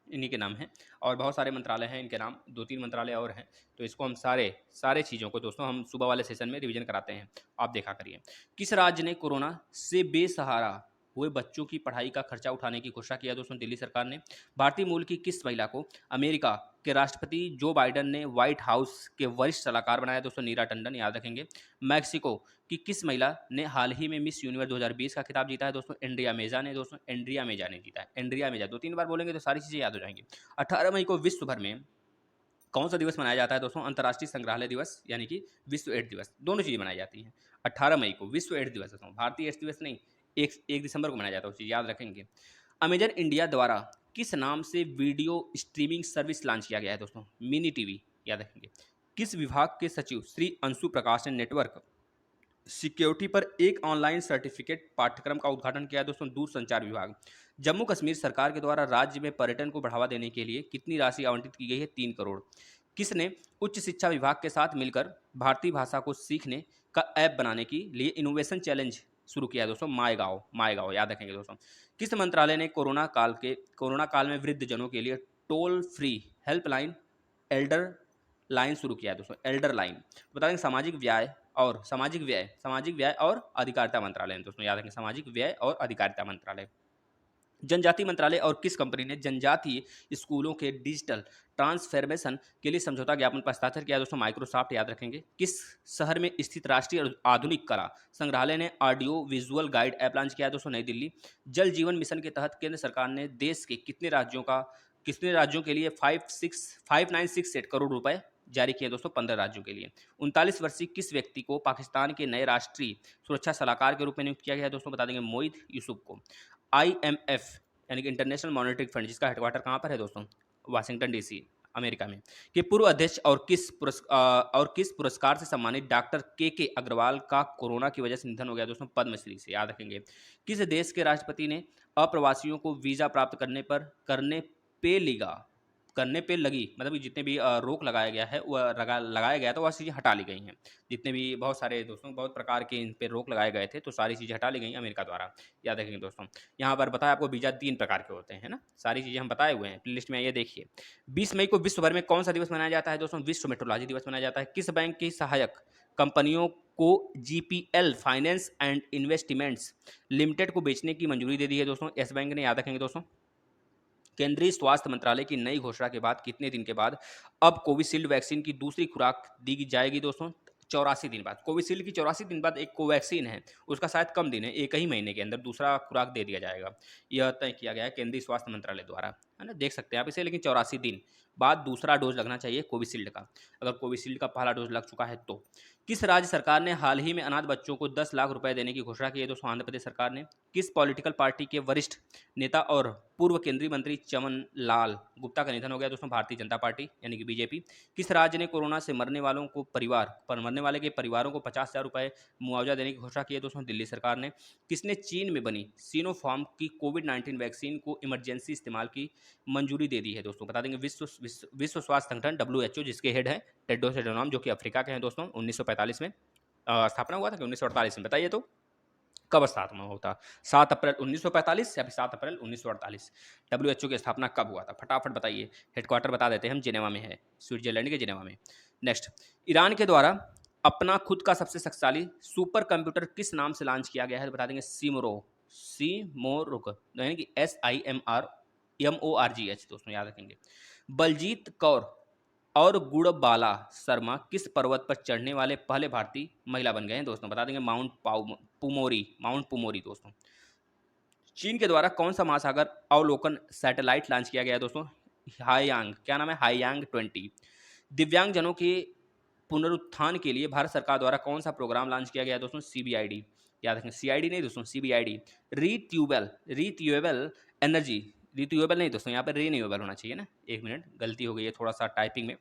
इन्हीं के नाम हैं। और बहुत सारे मंत्रालय हैं इनके नाम, 2-3 मंत्रालय और हैं। तो इसको हम सारे चीज़ों को दोस्तों हम सुबह वाले सेशन में रिवीजन कराते हैं, आप देखा करिए। किस राज्य ने कोरोना से बेसहारा हुए बच्चों की पढ़ाई का खर्चा उठाने की घोषणा किया? दोस्तों दिल्ली सरकार ने। भारतीय मूल की किस महिला को अमेरिका के राष्ट्रपति जो बाइडन ने व्हाइट हाउस के वरिष्ठ सलाहकार बनाया? दोस्तों नीरा टंडन, याद रखेंगे। मैक्सिको कि किस महिला ने हाल ही में मिस यूनिवर्स 2020 का खिताब जीता है? दोस्तों एंड्रिया मेजा ने। दोस्तों एंड्रिया मेजा ने जीता है, एंड्रिया मेजा। 2-3 बार बोलेंगे तो सारी चीज़ें याद हो जाएंगी। 18 मई को विश्व भर में कौन सा दिवस मनाया जाता है? दोस्तों अंतर्राष्ट्रीय संग्रहालय दिवस यानी कि विश्व एड्स दिवस, दोनों चीज़ें मनाई जाती हैं। 18 मई को विश्व एड्स दिवस, भारतीय एड्स दिवस नहीं, 1 दिसंबर को मनाया जाता है, वो चीज़ याद रखेंगे। अमेजन इंडिया द्वारा किस नाम से वीडियो स्ट्रीमिंग सर्विस लॉन्च किया गया है? दोस्तों मिनी टीवी, याद रखेंगे। किस विभाग के सचिव श्री अंशु प्रकाश ने नेटवर्क सिक्योरिटी पर एक ऑनलाइन सर्टिफिकेट पाठ्यक्रम का उद्घाटन किया? दोस्तों दूरसंचार विभाग। जम्मू कश्मीर सरकार के द्वारा राज्य में पर्यटन को बढ़ावा देने के लिए कितनी राशि आवंटित की गई है? 3 करोड़। किसने उच्च शिक्षा विभाग के साथ मिलकर भारतीय भाषा को सीखने का ऐप बनाने के लिए इनोवेशन चैलेंज शुरू किया है? दोस्तों माएगांव, याद रखेंगे दोस्तों। किस मंत्रालय ने कोरोना काल में वृद्ध जनों के लिए toll free helpline Elder line शुरू किया है? दोस्तों एल्डर लाइन। बता देंगे सामाजिक व्यय और अधिकारिता मंत्रालय। दोस्तों याद रखें सामाजिक व्यय और अधिकारिता मंत्रालय। जनजाति मंत्रालय और किस कंपनी ने जनजातीय स्कूलों के डिजिटल ट्रांसफॉर्मेशन के लिए समझौता ज्ञापन पर हस्ताक्षर किया? दोस्तों माइक्रोसॉफ्ट, याद रखेंगे। किस शहर में स्थित राष्ट्रीय आधुनिक कला संग्रहालय ने audio visual guide app launch किया? दोस्तों नई दिल्ली। जल जीवन मिशन के तहत केंद्र सरकार ने देश के कितने राज्यों के लिए 596 करोड़ रुपए जारी किए? दोस्तों 15 राज्यों के लिए। 39 वर्षीय किस व्यक्ति को पाकिस्तान के नए राष्ट्रीय सुरक्षा सलाहकार के रूप में नियुक्त किया गया है? दोस्तों बता देंगे मोईद यूसुफ को। IMF यानी कि इंटरनेशनल मॉनेटरी फंड, जिसका हेडक्वार्टर कहाँ पर है? दोस्तों वाशिंगटन DC, अमेरिका में, के पूर्व अध्यक्ष और किस पुरस्कार से सम्मानित डॉक्टर के अग्रवाल का कोरोना की वजह से निधन हो गया? दोस्तों पद्मश्री से, याद रखेंगे। किस देश के राष्ट्रपति ने अप्रवासियों को वीज़ा प्राप्त करने पे लगी, मतलब कि जितने भी रोक लगाया गया है वह लगाया गया था, वह चीज़ें हटा ली गई हैं। जितने भी बहुत सारे दोस्तों बहुत प्रकार के इन पे रोक लगाए गए थे, तो सारी चीज़ें हटा ली गई अमेरिका द्वारा, याद रखेंगे दोस्तों। यहाँ पर बताया आपको वीज़ा 3 प्रकार के होते हैं ना, सारी चीज़ें हम बताए हुए हैं लिस्ट में, ये देखिए। 20 मई को विश्व भर में कौन सा दिवस मनाया जाता है? दोस्तों विश्व मेट्रोलॉजी दिवस मनाया जाता है। किस बैंक की सहायक कंपनियों को GPL finance and investments limited को बेचने की मंजूरी दे दी है? दोस्तों येस बैंक ने, याद रखेंगे दोस्तों। केंद्रीय स्वास्थ्य मंत्रालय की नई घोषणा के बाद कितने दिन के बाद अब कोविशील्ड वैक्सीन की दूसरी खुराक दी जाएगी? दोस्तों 84 दिन बाद। कोविशील्ड की 84 दिन बाद एक कोवैक्सीन है, उसका शायद कम दिन है, 1 ही महीने के अंदर दूसरा खुराक दे दिया जाएगा। यह तय किया गया है केंद्रीय स्वास्थ्य मंत्रालय द्वारा। है ना, देख सकते हैं आप इसे, लेकिन 84 दिन बाद दूसरा डोज लगना चाहिए कोविशील्ड का, अगर कोविशील्ड का पहला डोज लग चुका है तो। किस राज्य सरकार ने हाल ही में अनाथ बच्चों को 10 लाख रुपए देने की घोषणा की है दोस्तों? आंध्र प्रदेश सरकार ने। किस पॉलिटिकल पार्टी के वरिष्ठ नेता और पूर्व केंद्रीय मंत्री चमन लाल गुप्ता का निधन हो गया दोस्तों? भारतीय जनता पार्टी यानी कि बीजेपी। किस राज्य ने कोरोना से मरने वाले के परिवारों को 50,000 रुपए मुआवजा देने की घोषणा की है दोस्तों? दिल्ली सरकार ने। किसने चीन में बनी सिनोफार्म की कोविड-19 वैक्सीन को इमरजेंसी इस्तेमाल की मंजूरी दे दी है दोस्तों? बता देंगे विश्व स्वास्थ्य संगठन डब्ल्यू जिसके हेड है टेड्रोस एडहानोम, जो कि अफ्रीका के हैं दोस्तों। 1945 में स्थापना हुआ था कि 1948 में, बताइए तो कब स्थापना होता? 7 अप्रैल 1945 या फिर 7 अप्रैल 1948? डब्ल्यूएचओ की स्थापना कब हुआ था? फटाफट बताइए। हेडक्वार्टर बता देते हैं हम, जिनेवा में है, स्विट्जरलैंड के जिनेवा में। नेक्स्ट, ईरान के द्वारा अपना खुद का सबसे शक्तिशाली सुपर कंप्यूटर किस नाम से लॉन्च किया गया है? बता देंगे सीमोरुग, यानी कि SIMRMORGH दोस्तों, याद रखेंगे। बलजीत कौर और गुणबाला शर्मा किस पर्वत पर चढ़ने वाले पहले भारतीय महिला बन गए हैं दोस्तों? बता देंगे माउंट पुमोरी दोस्तों। चीन के द्वारा कौन सा महासागर अवलोकन सैटेलाइट लॉन्च किया गया है दोस्तों? हाईयांग, क्या नाम है? हाईयांग 20। दिव्यांगजनों के पुनरुत्थान के लिए भारत सरकार द्वारा कौन सा प्रोग्राम लॉन्च किया गया है दोस्तों? CBID, याद रखें, CID नहीं दोस्तों, CBID। रिट्यूएबल एनर्जी, रिट्यूएबल नहीं दोस्तों, यहाँ पर रीन्यूएबल होना चाहिए ना। एक मिनट, गलती हो गई है थोड़ा सा टाइपिंग में,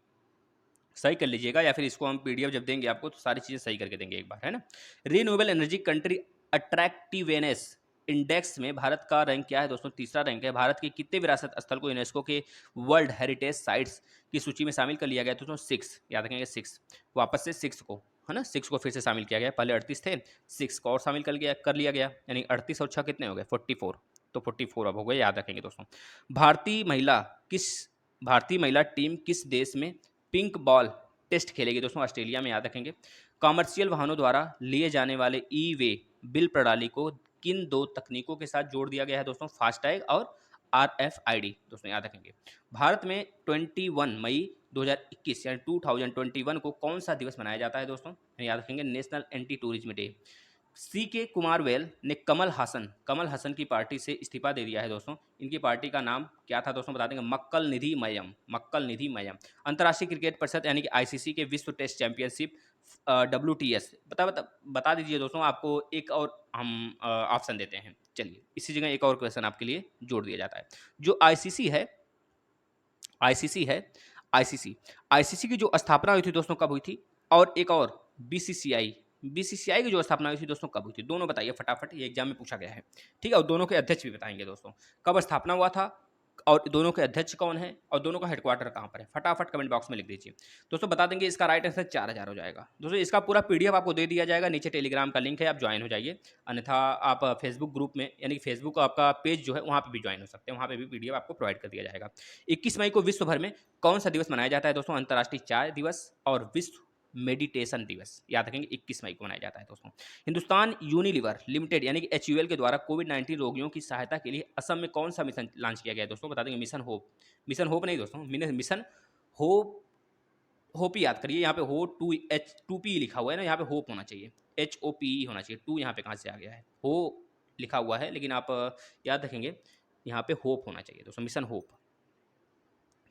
सही कर लीजिएगा, या फिर इसको हम PDF जब देंगे आपको तो सारी चीज़ें सही करके देंगे एक बार, है ना। रीन्यूएबल एनर्जी कंट्री अट्रैक्टिवेनेस इंडेक्स में भारत का रैंक क्या है दोस्तों? तीसरा रैंक है। भारत के कितने विरासत स्थल को यूनेस्को के वर्ल्ड हेरिटेज साइट्स की सूची में शामिल कर लिया गया दोस्तों? 6, याद रखेंगे 6, वापस से 6 को, है ना, 6 को फिर से शामिल किया गया। पहले 38 थे, 6 को और शामिल कर लिया गया, यानी 38 और 6 कितने हो गए? 44, तो 44 अब हो गए, याद रखेंगे दोस्तों। किस भारतीय महिला टीम किस देश में पिंक बॉल टेस्ट खेलेगी दोस्तों? ऑस्ट्रेलिया में, याद रखेंगे। कॉमर्शियल वाहनों द्वारा लिए जाने वाले वे बिल प्रणाली को किन 2 तकनीकों के साथ जोड़ दिया गया है दोस्तों? फास्टैग और RFID दोस्तों, याद रखेंगे। भारत में 21 मई 2021 यानी 2021 को कौन सा दिवस मनाया जाता है दोस्तों? याद रखेंगे, national anti tourism day. CK Kumaravel ने कमल हसन की पार्टी से इस्तीफा दे दिया है दोस्तों। इनकी पार्टी का नाम क्या था दोस्तों? बता देंगे, मक्कल निधि मयम। अंतर्राष्ट्रीय क्रिकेट परिषद यानी कि ICC के विश्व टेस्ट चैंपियनशिप WTS बता दीजिए दोस्तों। आपको एक और हम ऑप्शन देते हैं, चलिए इसी जगह एक और क्वेश्चन आपके लिए जोड़ दिया जाता है। जो ICC है, आईसीसी की जो स्थापना हुई थी दोस्तों, कब हुई थी? और एक और बीसीसीआई की जो स्थापना हुई थी दोस्तों, कब हुई थी? दोनों बताइए फटाफट, ये एग्जाम में पूछा गया है, ठीक है। और दोनों के अध्यक्ष भी बताएंगे दोस्तों, कब स्थापना हुआ था और दोनों के अध्यक्ष कौन है और दोनों का हेडक्वार्टर कहाँ पर है? फटाफट कमेंट बॉक्स में लिख दीजिए दोस्तों। बता देंगे इसका राइट आंसर 4000 हो जाएगा दोस्तों। इसका पूरा PDF आपको दे दिया जाएगा, नीचे टेलीग्राम का लिंक है, आप ज्वाइन हो जाइए। अन्यथा आप फेसबुक ग्रुप में, यानी कि फेसबुक आपका पेज जो है वहाँ पर भी ज्वाइन हो सकते हैं, वहाँ पर भी PDF आपको प्रोवाइड कर दिया जाएगा। 21 मई को विश्व भर में कौन सा दिवस मनाया जाता है दोस्तों? अंतर्राष्ट्रीय चाय दिवस और विश्व मेडिटेशन दिवस, याद रखेंगे 21 मई को मनाया जाता है दोस्तों। हिंदुस्तान यूनिलीवर लिमिटेड यानी कि HUL के द्वारा कोविड-19 रोगियों की सहायता के लिए असम में कौन सा मिशन लॉन्च किया गया है दोस्तों? बता देंगे, मिशन होप नहीं दोस्तों, मिशन होप ही याद करिए। यहाँ पे टू पी लिखा हुआ है ना, यहाँ पे होप होना चाहिए, HOPE होना चाहिए। टू यहाँ पे कहाँ से आ गया है? हो लिखा हुआ है, लेकिन आप याद रखेंगे यहाँ पे होप होना चाहिए दोस्तों, मिशन होप।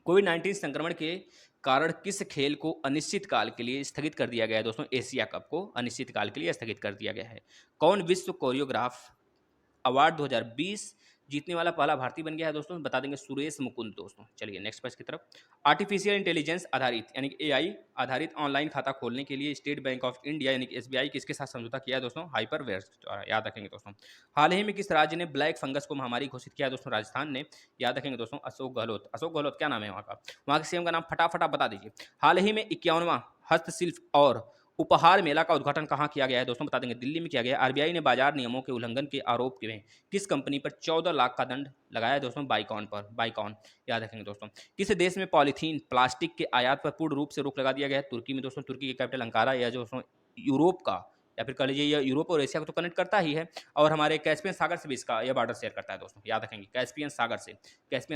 कोविड-19 संक्रमण के कारण किस खेल को अनिश्चित काल के लिए स्थगित कर दिया गया है दोस्तों? एशिया कप को अनिश्चित काल के लिए स्थगित कर दिया गया है। कौन विश्व कोरियोग्राफ अवार्ड 2020 जीतने वाला पहला भारतीय बन गया है दोस्तों? बता देंगे, सुरेश मुकुंद दोस्तों। चलिए नेक्स्ट पेज की तरफ। आर्टिफिशियल इंटेलिजेंस आधारित यानी कि AI आधारित ऑनलाइन खाता खोलने के लिए स्टेट बैंक ऑफ इंडिया यानी कि SBI किसके साथ समझौता किया है दोस्तों? हाइपरवेयर, याद रखेंगे दोस्तों। हाल ही में किस राज्य ने ब्लैक फंगस को महामारी घोषित किया दोस्तों? राजस्थान ने, याद रखेंगे दोस्तों। अशोक गहलोत क्या नाम है वहाँ के CM का नाम? फटाफट आप बता दीजिए। हाल ही में 51वां हस्तशिल्प और उपहार मेला का उद्घाटन कहाँ किया गया है दोस्तों? बता देंगे, दिल्ली में किया गया। RBI ने बाजार नियमों के उल्लंघन के आरोप में किस कंपनी पर 14 लाख का दंड लगाया है दोस्तों? बाइकॉन, याद रखेंगे दोस्तों। किस देश में पॉलीथीन प्लास्टिक के आयात पर पूर्ण रूप से रोक लगा दिया गया है? तुर्की में दोस्तों। तुर्की की कैपिटल अंकारा, या जो दोस्तों यूरोप का, या फिर कह लीजिए यह यूरोप और एशिया को तो कनेक्ट करता ही है, और हमारे कैस्पियन सागर से भी इसका यह बॉर्डर शेयर करता है दोस्तों, याद रखेंगे। कैस्पियन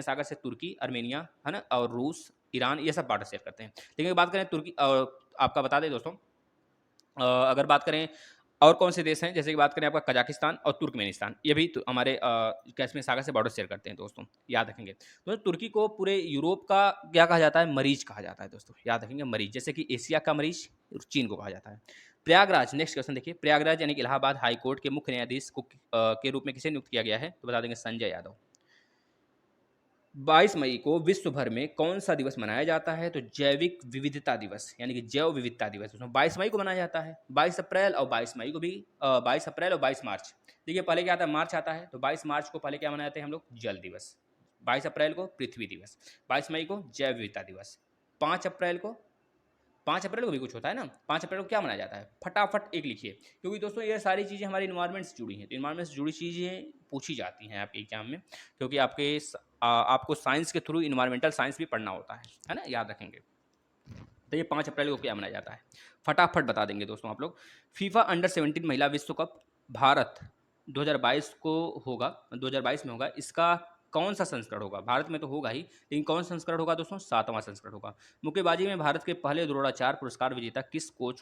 सागर से तुर्की, अर्मेनिया, है ना, और रूस, ईरान, ये सब बॉर्डर शेयर करते हैं। लेकिन बात करें तुर्की, आपका बता दें दोस्तों, अगर बात करें और कौन से देश हैं, जैसे कि बात करें आपका कजाकिस्तान और तुर्कमेनिस्तान, ये भी तो हमारे कैस्पियन सागर से बॉर्डर शेयर करते हैं दोस्तों, याद रखेंगे। तो तुर्की को पूरे यूरोप का क्या कहा जाता है, मरीज कहा जाता है दोस्तों, याद रखेंगे मरीज, जैसे कि एशिया का मरीज चीन को कहा जाता है। प्रयागराज, नेक्स्ट क्वेश्चन देखिए, प्रयागराज यानी कि इलाहाबाद हाई कोर्ट के मुख्य न्यायाधीश को के रूप में किसे नियुक्त किया गया है, तो बता देंगे संजय यादव। 22 मई को विश्व भर में कौन सा दिवस मनाया जाता है, तो जैविक विविधता दिवस यानी कि जैव विविधता दिवस, उसमें 22 मई को मनाया जाता है। 22 अप्रैल और 22 मई को भी 22 अप्रैल और 22 मार्च, देखिए पहले क्या आता है, मार्च आता है, तो 22 मार्च को पहले क्या मनाते हैं हम लोग, जल दिवस। 22 अप्रैल को पृथ्वी दिवस, 22 मई को जैव विविधता दिवस, 5 अप्रैल को 5 अप्रैल को भी कुछ होता है ना, 5 अप्रैल को क्या मनाया जाता है, फटाफट एक लिखिए, क्योंकि दोस्तों ये सारी चीज़ें हमारे इन्वायरमेंट से जुड़ी हैं, तो इन्वायरमेंट से जुड़ी चीज़ें पूछी जाती हैं आपके एग्जाम में, क्योंकि आपको साइंस के थ्रू इन्वायरमेंटल साइंस भी पढ़ना होता है ना, याद रखेंगे। तो ये 5 अप्रैल को क्या मनाया जाता है, फटाफट बता देंगे दोस्तों आप लोग। फीफा अंडर 17 महिला विश्व कप भारत 2022 को होगा, 2022 में होगा, इसका कौन सा संस्करण होगा, भारत में तो होगा ही, लेकिन कौन सा संस्करण होगा दोस्तों, 7वां संस्करण होगा। मुक्केबाजी में भारत के पहले द्रोणाचार्य पुरस्कार विजेता किस कोच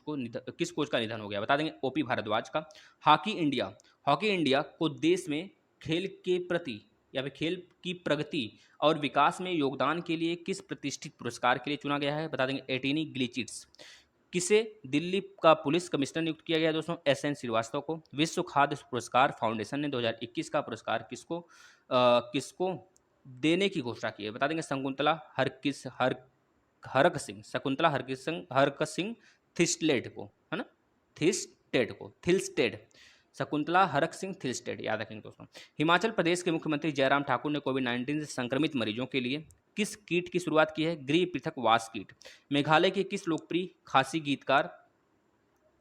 का निधन हो गया, बता देंगे ओपी भारद्वाज का। हॉकी इंडिया को देश में खेल के प्रति या फिर खेल की प्रगति और विकास में योगदान के लिए किस प्रतिष्ठित पुरस्कार के लिए चुना गया है, बता देंगे एटेनी ग्लिचिट्स। किसे दिल्ली का पुलिस कमिश्नर नियुक्त किया गया दोस्तों, SN श्रीवास्तव को। विश्व खाद्य पुरस्कार फाउंडेशन ने 2021 का पुरस्कार किसको देने की घोषणा की है, बता देंगे शकुंतला हरक सिंह थिस्टलेट को, है ना, थिल्स्टेड, शकुंतला हरक सिंह थिल्स्टेड, याद रखेंगे दोस्तों। हिमाचल प्रदेश के मुख्यमंत्री जयराम ठाकुर ने कोविड-19 से संक्रमित मरीजों के लिए किस किट की शुरुआत की है, गृह पृथकवास किट। मेघालय के किस लोकप्रिय खासी गीतकार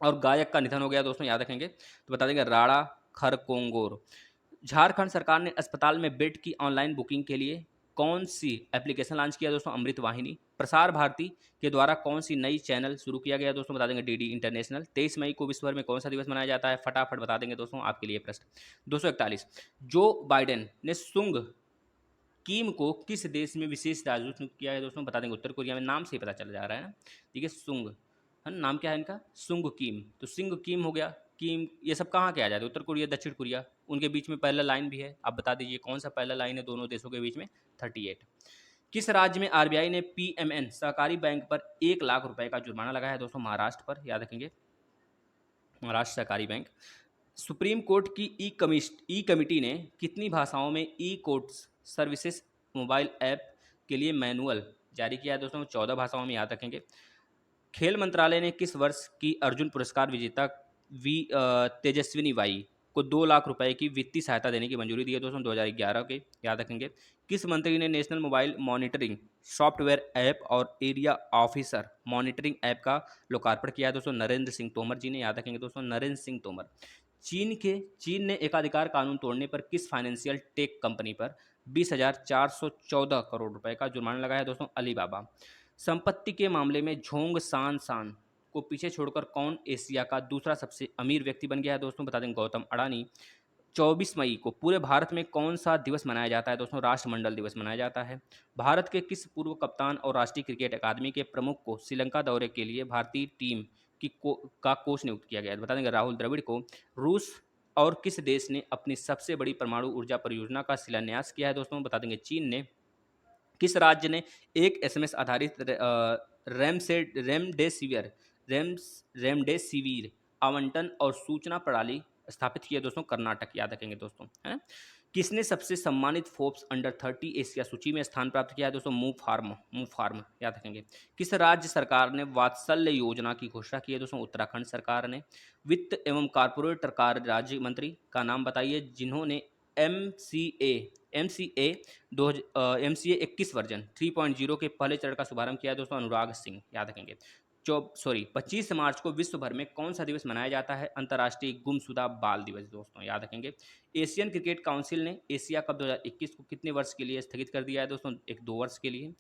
और गायक का निधन हो गया दोस्तों, याद रखेंगे, तो बता देंगे राणा खरकोंगोर। झारखंड सरकार ने अस्पताल में बेड की ऑनलाइन बुकिंग के लिए कौन सी एप्लीकेशन लॉन्च किया दोस्तों, अमृत वाहिनी। प्रसार भारती के द्वारा कौन सी नई चैनल शुरू किया गया दोस्तों, बता देंगे DD इंटरनेशनल। 23 मई को विश्व भर में कौन सा दिवस मनाया जाता है, फटाफट बता देंगे दोस्तों, आपके लिए प्रश्न। 241, जो बाइडेन ने सुंग किम को किस देश में विशेष राजदूत नियुक्त किया है दोस्तों, बता देंगे उत्तर कोरिया में, नाम से ही पता चल जा रहा है ना, ठीक है, सुंग, है ना, नाम क्या है इनका, सुंग किम, तो सिंग किम हो गया, किम, ये सब कहाँ के आ जाते हैं, उत्तर कोरिया दक्षिण कोरिया, उनके बीच में पहला लाइन भी है, आप बता दीजिए कौन सा पहला लाइन है दोनों देशों के बीच में, 38। किस राज्य में RBI ने PMN सहकारी बैंक पर 1 लाख रुपए का जुर्माना लगाया है दोस्तों, महाराष्ट्र पर, याद रखेंगे, महाराष्ट्र सहकारी बैंक। सुप्रीम कोर्ट की ई कमिटी ने कितनी भाषाओं में कोर्ट्स सर्विसेज मोबाइल ऐप के लिए मैनुअल जारी किया है दोस्तों, 14 भाषाओं में, याद रखेंगे। खेल मंत्रालय ने किस वर्ष की अर्जुन पुरस्कार विजेता तेजस्विनी बाई को 2 लाख रुपए की वित्तीय सहायता देने की मंजूरी दी है दोस्तों, 2011 के, याद रखेंगे। किस मंत्री ने national mobile monitoring software app और एरिया ऑफिसर मॉनिटरिंग ऐप का लोकार्पण किया है दोस्तों, नरेंद्र सिंह तोमर जी ने, याद रखेंगे दोस्तों, नरेंद्र सिंह तोमर। चीन ने एकाधिकार कानून तोड़ने पर किस फाइनेंशियल टेक कंपनी पर 20,414 करोड़ रुपए का जुर्माना लगाया है दोस्तों, अलीबाबा। संपत्ति के मामले में झोंग सान सान को पीछे छोड़कर कौन एशिया का दूसरा सबसे अमीर व्यक्ति बन गया है दोस्तों, बता देंगे गौतम अडानी। 24 मई को पूरे भारत में कौन सा दिवस मनाया जाता है दोस्तों, राष्ट्रमंडल दिवस मनाया जाता है। भारत के किस पूर्व कप्तान और राष्ट्रीय क्रिकेट अकादमी के प्रमुख को श्रीलंका दौरे के लिए भारतीय टीम का कोच नियुक्त किया गया है, बता देंगे राहुल द्रविड़ को। रूस और किस देश ने अपनी सबसे बड़ी परमाणु ऊर्जा परियोजना का शिलान्यास किया है दोस्तों, बता देंगे चीन ने। किस राज्य ने एक SMS आधारित रेमडेसिविर रेमडेसिविर आवंटन और सूचना प्रणाली स्थापित की है दोस्तों, कर्नाटक, याद रखेंगे दोस्तों, है ना। किसने सबसे सम्मानित फोर्ब्स अंडर 30 एशिया सूची में स्थान प्राप्त किया है दोस्तों, मूव फार्म, याद रखेंगे। किस राज्य सरकार ने वात्सल्य योजना की घोषणा की है दोस्तों, उत्तराखंड सरकार ने। वित्त एवं कारपोरेट कार्य राज्य मंत्री का नाम बताइए जिन्होंने MCA 21 वर्जन 3.0 के पहले चरण का शुभारंभ किया है दोस्तों, अनुराग सिंह, याद रखेंगे। 25 मार्च को विश्व भर में कौन सा दिवस मनाया जाता है, अंतर्राष्ट्रीय गुमशुदा बाल दिवस दोस्तों, याद रखेंगे। एशियन क्रिकेट काउंसिल ने एशिया कप 2021 को कितने वर्ष के लिए स्थगित कर दिया है दोस्तों, 2 वर्ष के लिए।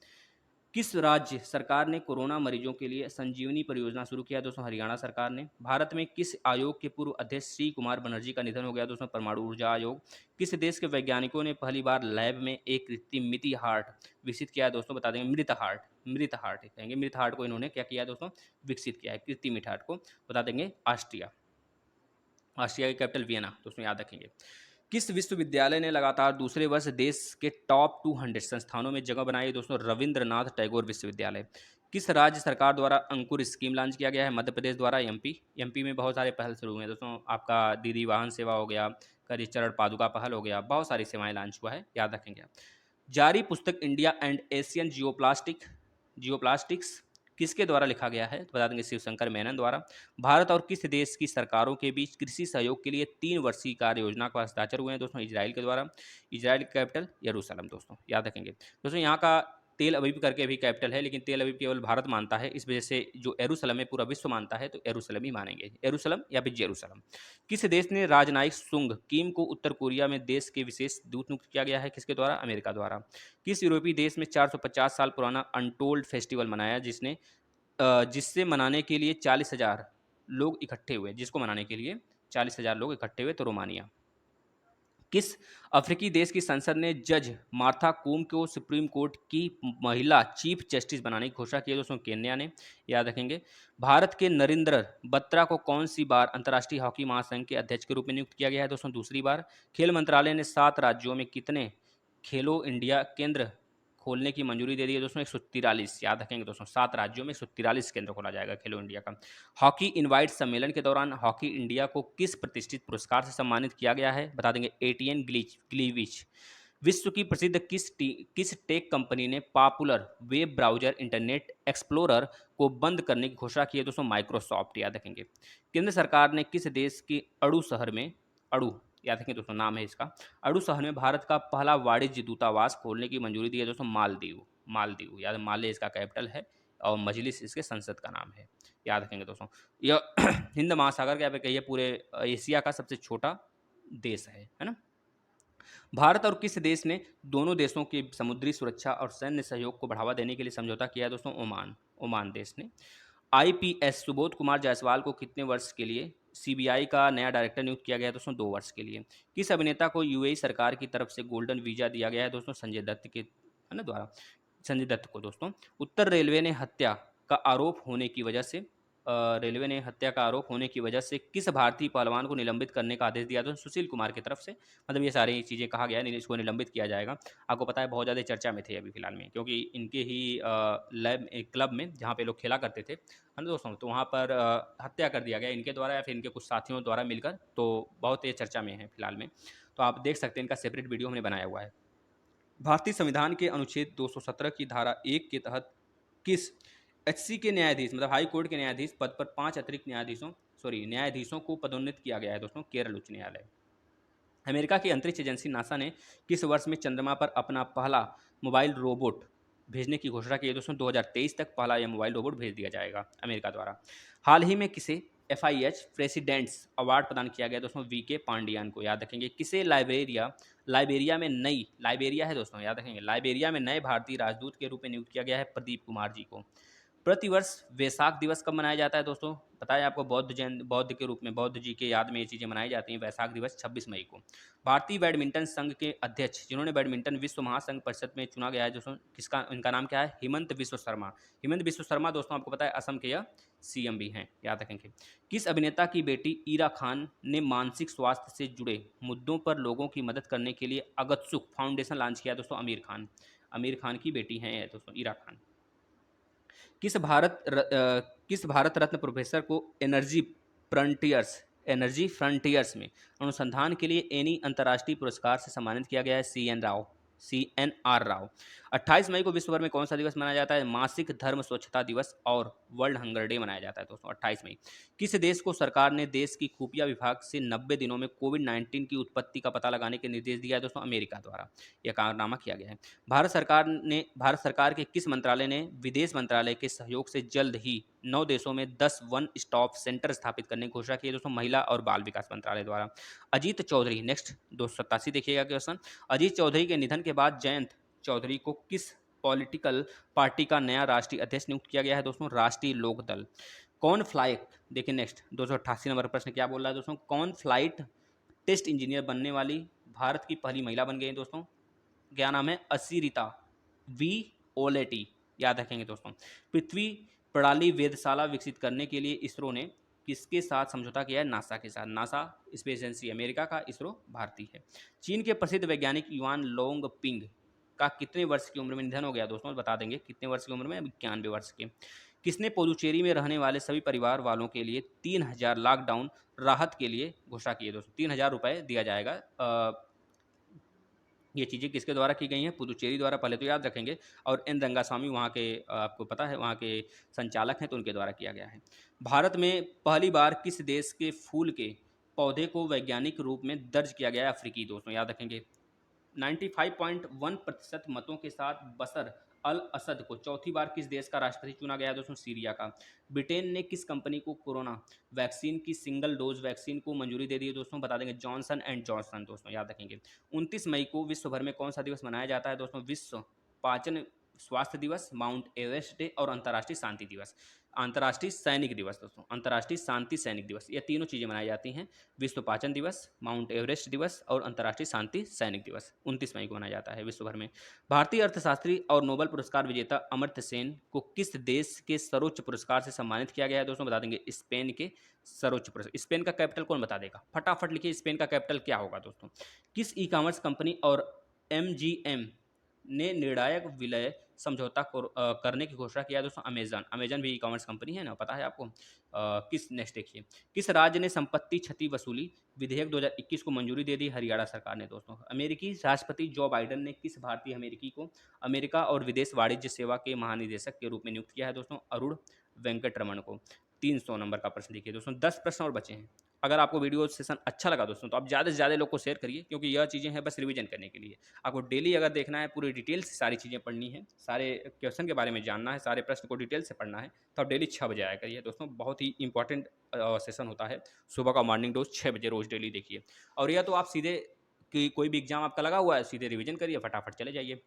किस राज्य सरकार ने कोरोना मरीजों के लिए संजीवनी परियोजना शुरू किया दोस्तों, हरियाणा सरकार ने। भारत में किस आयोग के पूर्व अध्यक्ष श्री कुमार बनर्जी का निधन हो गया दोस्तों, परमाणु ऊर्जा आयोग। किस देश के वैज्ञानिकों ने पहली बार लैब में एक कृत्रिम मिति हार्ट विकसित किया है दोस्तों, बता देंगे मृत हार्ट कहेंगे, मृत हार्ट को इन्होंने क्या किया है दोस्तों, विकसित किया है, कृत्रिम हार्ट को, बता देंगे ऑस्ट्रिया। ऑस्ट्रिया की कैपिटल वियना, दोस्तों याद रखेंगे। किस विश्वविद्यालय ने लगातार दूसरे वर्ष देश के टॉप 200 संस्थानों में जगह बनाई है? दोस्तों रविंद्रनाथ टैगोर विश्वविद्यालय। किस राज्य सरकार द्वारा अंकुर स्कीम लॉन्च किया गया है? मध्य प्रदेश द्वारा। एमपी में बहुत सारे पहल शुरू हुए हैं दोस्तों, आपका दीदी वाहन सेवा हो गया, करिचरण पादुका पहल हो गया, बहुत सारी सेवाएं लॉन्च हुआ है, याद रखेंगे आप। जारी पुस्तक इंडिया एंड एशियन जियोप्लास्टिक्स किसके द्वारा लिखा गया है? तो बता देंगे शिवशंकर मेनन द्वारा। भारत और किस देश की सरकारों के बीच कृषि सहयोग के लिए 3 वर्षीय कार्य योजना का हस्ताक्षर हुए हैं? दोस्तों इजराइल के द्वारा। इजराइल की कैपिटल यरूशलेम, दोस्तों याद रखेंगे। दोस्तों यहाँ का तेल अवीव करके भी कैपिटल है, लेकिन तेल अवीव केवल भारत मानता है, इस वजह से जो यरूशलेम है पूरा विश्व मानता है, तो यरूशलेम ही मानेंगे, यरूशलेम या फिर जेरूशलेम। किस देश ने राजनयिक सुंग किम को उत्तर कोरिया में देश के विशेष दूत नियुक्त किया गया है? किसके द्वारा? अमेरिका द्वारा। किस यूरोपीय देश में 450 साल पुराना अनटोल्ड फेस्टिवल मनाया, जिससे मनाने के लिए 40,000 लोग इकट्ठे हुए, जिसको मनाने के लिए 40,000 लोग इकट्ठे हुए? तो रोमानिया। किस अफ्रीकी देश की संसद ने जज मार्था कूम को सुप्रीम कोर्ट की महिला चीफ जस्टिस बनाने की घोषणा की है? दोस्तों केन्या ने, याद रखेंगे। भारत के नरेंद्र बत्रा को कौन सी बार अंतर्राष्ट्रीय हॉकी महासंघ के अध्यक्ष के रूप में नियुक्त किया गया है? दोस्तों दूसरी बार। खेल मंत्रालय ने 7 राज्यों में कितने खेलो इंडिया केंद्र खोलने की मंजूरी दे दी है? दोस्तों 143, याद रखेंगे दोस्तों, 7 राज्यों में 143 केंद्र खोला जाएगा खेलो इंडिया का। हॉकी इनवाइट सम्मेलन के दौरान हॉकी इंडिया को किस प्रतिष्ठित पुरस्कार से सम्मानित किया गया है? बता देंगे एटीएन ग्लीविच। विश्व की प्रसिद्ध किस टेक कंपनी ने popular web browser internet explorer को बंद करने की घोषणा की है? दोस्तों माइक्रोसॉफ्ट, याद रखेंगे। केंद्र सरकार ने किस देश के अड़ू शहर में, अड़ू याद रखेंगे दोस्तों नाम है इसका, अड़ू शहर में भारत का पहला वाणिज्य दूतावास खोलने की मंजूरी दी है? दोस्तों मालदीव, मालदीव याद, माले इसका कैपिटल है और मजलिस इसके संसद का नाम है, याद रखेंगे दोस्तों। यह हिंद महासागर क्या कहिए पूरे एशिया का सबसे छोटा देश है ना। भारत और किस देश ने दोनों देशों की समुद्री सुरक्षा और सैन्य सहयोग को बढ़ावा देने के लिए समझौता किया है? दोस्तों ओमान, ओमान देश ने। आईपीएस सुबोध कुमार जायसवाल को कितने वर्ष के लिए सीबीआई का नया डायरेक्टर नियुक्त किया गया है? दोस्तों 2 वर्ष के लिए। किस अभिनेता को यूएई सरकार की तरफ से गोल्डन वीजा दिया गया है? दोस्तों संजय दत्त के, है ना, द्वारा, संजय दत्त को। दोस्तों उत्तर रेलवे ने हत्या का आरोप होने की वजह से रेलवे ने हत्या का आरोप होने की वजह से किस भारतीय पहलवान को निलंबित करने का आदेश दिया? तो सुशील कुमार की तरफ से, मतलब ये सारी चीज़ें कहा गया है, इसको निलंबित किया जाएगा। आपको पता है बहुत ज़्यादा चर्चा में थे अभी फिलहाल में, क्योंकि इनके ही लैब एक क्लब में जहाँ पे लोग खेला करते थे, है ना दोस्तों, तो वहाँ पर हत्या कर दिया गया इनके द्वारा या फिर इनके कुछ साथियों द्वारा मिलकर, तो बहुत ये चर्चा में है फिलहाल में। तो आप देख सकते हैं, इनका सेपरेट वीडियो हमने बनाया हुआ है। भारतीय संविधान के अनुच्छेद 217 की धारा 1 के तहत किस एचसी के न्यायाधीश, मतलब हाई कोर्ट के न्यायाधीश पद पर 5 अतिरिक्त न्यायाधीशों को पदोन्नत किया गया है? दोस्तों केरल उच्च न्यायालय। अमेरिका की अंतरिक्ष एजेंसी नासा ने किस वर्ष में चंद्रमा पर अपना पहला मोबाइल रोबोट भेजने की घोषणा की है? दोस्तों 2023 तक पहला यह मोबाइल रोबोट भेज दिया जाएगा अमेरिका द्वारा। हाल ही में किसे FIH प्रेसिडेंट्स अवार्ड प्रदान किया गया? दोस्तों VK पांडियान को, याद रखेंगे। किसे लाइबेरिया में नई, लाइबेरिया है दोस्तों, याद रखेंगे, लाइबेरिया में नए भारतीय राजदूत के रूप में नियुक्त किया गया है? प्रदीप कुमार जी को। प्रतिवर्ष वैसाख दिवस कब मनाया जाता है? दोस्तों पता है आपको, बौद्ध के रूप में, बौद्ध जी के याद में ये चीज़ें मनाई जाती हैं। वैसाख दिवस 26 मई को। भारतीय बैडमिंटन संघ के अध्यक्ष जिन्होंने बैडमिंटन विश्व महासंघ परिषद में चुना गया है दोस्तों, किसका, इनका नाम क्या है? हिमंत विश्व शर्मा। हिमंत विश्व शर्मा दोस्तों आपको पता है असम के यह CM भी हैं, याद रखेंगे। किस अभिनेता की बेटी ईरा खान ने मानसिक स्वास्थ्य से जुड़े मुद्दों पर लोगों की मदद करने के लिए अगतसुख फाउंडेशन लॉन्च किया? दोस्तों आमिर खान। आमिर खान की बेटी हैं दोस्तों ईरा खान। किस भारत रत्न प्रोफेसर को एनर्जी फ्रंटियर्स में अनुसंधान के लिए एनी अंतर्राष्ट्रीय पुरस्कार से सम्मानित किया गया है? CNR राव। 28 मई को विश्व भर में कौन सा दिवस मनाया जाता है? मासिक धर्म स्वच्छता दिवस और वर्ल्ड हंगर डे मनाया जाता है दोस्तों 28 मई। किस देश को सरकार ने देश की खुफिया विभाग से 90 दिनों में कोविड-19 की उत्पत्ति का पता लगाने के निर्देश दिया है? दोस्तों अमेरिका द्वारा यह कारनामा किया गया है। भारत सरकार के किस मंत्रालय ने विदेश मंत्रालय के सहयोग से जल्द ही 9 देशों में 10 वन स्टॉप सेंटर स्थापित करने की घोषणा की है? दोस्तों महिला और बाल विकास मंत्रालय द्वारा। अजीत चौधरी, नेक्स्ट 287 देखिएगा क्वेश्चन। अजीत चौधरी के निधन के बाद जयंत चौधरी को किस पॉलिटिकल पार्टी का नया राष्ट्रीय अध्यक्ष नियुक्त किया गया है? दोस्तों राष्ट्रीय लोक दल। कौन फ्लाइट, देखिए नेक्स्ट 288 नंबर प्रश्न क्या बोल रहा है दोस्तों, कौन फ्लाइट टेस्ट इंजीनियर बनने वाली भारत की पहली महिला बन गई है? दोस्तों क्या नाम है? असीरिता वी ओलेटी, याद रखेंगे दोस्तों। पृथ्वी प्रणाली वेधशाला विकसित करने के लिए इसरो ने किसके साथ समझौता किया है? नासा के साथ। नासा स्पेस एजेंसी अमेरिका का, इसरो भारतीय है। चीन के प्रसिद्ध वैज्ञानिक युआन लोंग पिंग का कितने वर्ष की उम्र में निधन हो गया? दोस्तों बता देंगे कितने वर्ष की उम्र में? 91 वर्ष के। किसने पुडुचेरी में रहने वाले सभी परिवार वालों के लिए 3000 लॉकडाउन राहत के लिए घोषणा की है? दोस्तों 3000 रुपये दिया जाएगा। ये चीज़ें किसके द्वारा की गई हैं? पुदुचेरी द्वारा, पहले तो याद रखेंगे। और एन रंगास्वामी वहाँ के, आपको पता है, वहाँ के संचालक हैं, तो उनके द्वारा किया गया है। भारत में पहली बार किस देश के फूल के पौधे को वैज्ञानिक रूप में दर्ज किया गया है? अफ्रीकी। दोस्तों याद रखेंगे। 95.1% मतों के साथ बशर अल असद को चौथी बार किस देश का राष्ट्रपति चुना गया? दोस्तों सीरिया का। ब्रिटेन ने किस कंपनी को कोरोना वैक्सीन की सिंगल डोज वैक्सीन को मंजूरी दे दी है? दोस्तों बता देंगे, जॉनसन एंड जॉनसन। दोस्तों याद रखेंगे। 29 मई को विश्व भर में कौन सा दिवस मनाया जाता है? दोस्तों विश्व पाचन स्वास्थ्य दिवस, माउंट एवरेस्ट डे और अंतर्राष्ट्रीय शांति दिवस। अंतर्राष्ट्रीय सैनिक दिवस। दोस्तों अंतर्राष्ट्रीय शांति सैनिक दिवस, ये तीनों चीज़ें मनाई जाती हैं। विश्व पाचन दिवस, माउंट एवरेस्ट दिवस और अंतर्राष्ट्रीय शांति सैनिक दिवस 29 मई को मनाया जाता है विश्व भर में। भारतीय अर्थशास्त्री और नोबेल पुरस्कार विजेता अमर्त्य सेन को किस देश के सर्वोच्च पुरस्कार से सम्मानित किया गया है? दोस्तों बता देंगे, स्पेन के सर्वोच्च पुरस्कार। स्पेन का कैपिटल कौन बता देगा? फटाफट लिखिए, स्पेन का कैपिटल क्या होगा? दोस्तों किस ई कॉमर्स कंपनी और एमजीएम ने निर्णायक विलय समझौता करने की घोषणा किया? दोस्तों अमेजन। अमेजन भी ई कॉमर्स कंपनी है ना, पता है आपको। किस नेक्स्ट देखिए, किस राज्य ने संपत्ति क्षति वसूली विधेयक 2021 को मंजूरी दे दी? हरियाणा सरकार ने। दोस्तों अमेरिकी राष्ट्रपति जो बाइडेन ने किस भारतीय अमेरिकी को अमेरिका और विदेश वाणिज्य सेवा के महानिदेशक के रूप में नियुक्त किया है? दोस्तों अरुण वेंकटरमण को। 300 नंबर का प्रश्न देखिए दोस्तों, 10 प्रश्न और बचे हैं। अगर आपको वीडियो सेशन अच्छा लगा दोस्तों, तो आप ज़्यादा से ज़्यादा लोग को शेयर करिए, क्योंकि यह चीज़ें हैं बस रिवीजन करने के लिए। आपको डेली अगर देखना है, पूरी डिटेल से सारी चीज़ें पढ़नी है, सारे क्वेश्चन के बारे में जानना है, सारे प्रश्न को डिटेल से पढ़ना है, तो आप डेली 6 बजे आया करिए दोस्तों। बहुत ही इंपॉर्टेंट सेशन होता है। सुबह का मॉर्निंग डोज 6 बजे रोज़ डेली देखिए। और यह तो आप सीधे कि कोई भी एग्जाम आपका लगा हुआ है, सीधे रिवीजन करिए, फटाफट चले जाइए।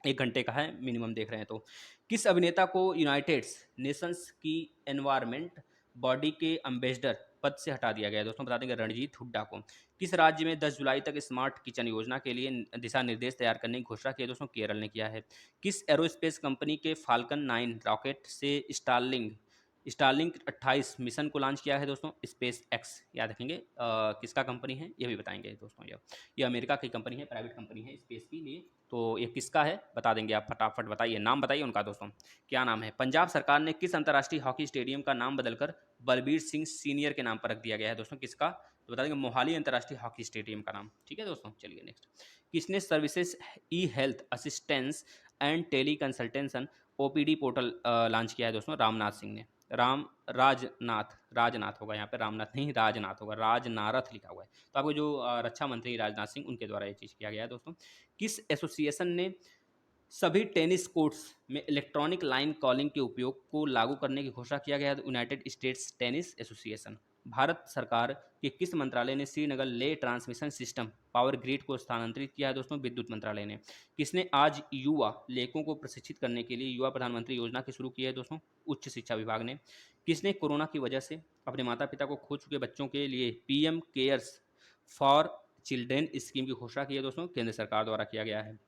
1 घंटे का है मिनिमम, देख रहे हैं तो। किस अभिनेता को यूनाइटेड नेशंस की एनवायरमेंट बॉडी के एम्बेसडर पद से हटा दिया गया है? दोस्तों बता देंगे, रणजीत हुड्डा को। किस राज्य में 10 जुलाई तक स्मार्ट किचन योजना के लिए दिशा निर्देश तैयार करने की घोषणा की है? दोस्तों केरल ने किया है। किस एरोस्पेस कंपनी के फाल्कन 9 रॉकेट से स्टारलिंक 28 मिशन को लॉन्च किया है? दोस्तों स्पेस एक्स। याद रखेंगे, किसका कंपनी है ये भी बताएंगे दोस्तों। ये अमेरिका की कंपनी है, प्राइवेट कंपनी है स्पेस की लिए। तो ये किसका है बता देंगे आप, फटाफट बताइए, नाम बताइए उनका दोस्तों, क्या नाम है? पंजाब सरकार ने किस अंतर्राष्ट्रीय हॉकी स्टेडियम का नाम बदलकर बलबीर सिंह सीनियर के नाम पर रख दिया गया है? दोस्तों किसका? तो बता देंगे, मोहाली अंतर्राष्ट्रीय हॉकी स्टेडियम का नाम। ठीक है दोस्तों, चलिए नेक्स्ट। किसने services e health assistance and tele consultation OPD portal launch किया है? दोस्तों रामनाथ सिंह ने। राजनाथ होगा यहाँ पे, रामनाथ नहीं, राजनाथ होगा, राजनारथ लिखा हुआ है। तो आपको जो रक्षा मंत्री राजनाथ सिंह, उनके द्वारा ये चीज़ किया गया है दोस्तों। किस एसोसिएशन ने सभी टेनिस कोर्ट्स में इलेक्ट्रॉनिक लाइन कॉलिंग के उपयोग को लागू करने की घोषणा किया गया है? United states tennis association. Bharat सरकार के किस मंत्रालय ने श्रीनगर ले ट्रांसमिशन सिस्टम पावर ग्रिड को स्थानांतरित किया है? दोस्तों विद्युत मंत्रालय ने। किसने आज युवा लेखकों को प्रशिक्षित करने के लिए युवा प्रधानमंत्री योजना की शुरू की है? दोस्तों उच्च शिक्षा विभाग ने। किसने कोरोना की वजह से अपने माता पिता को खो चुके बच्चों के लिए PM cares for children scheme की घोषणा की है? दोस्तों केंद्र सरकार द्वारा किया गया है।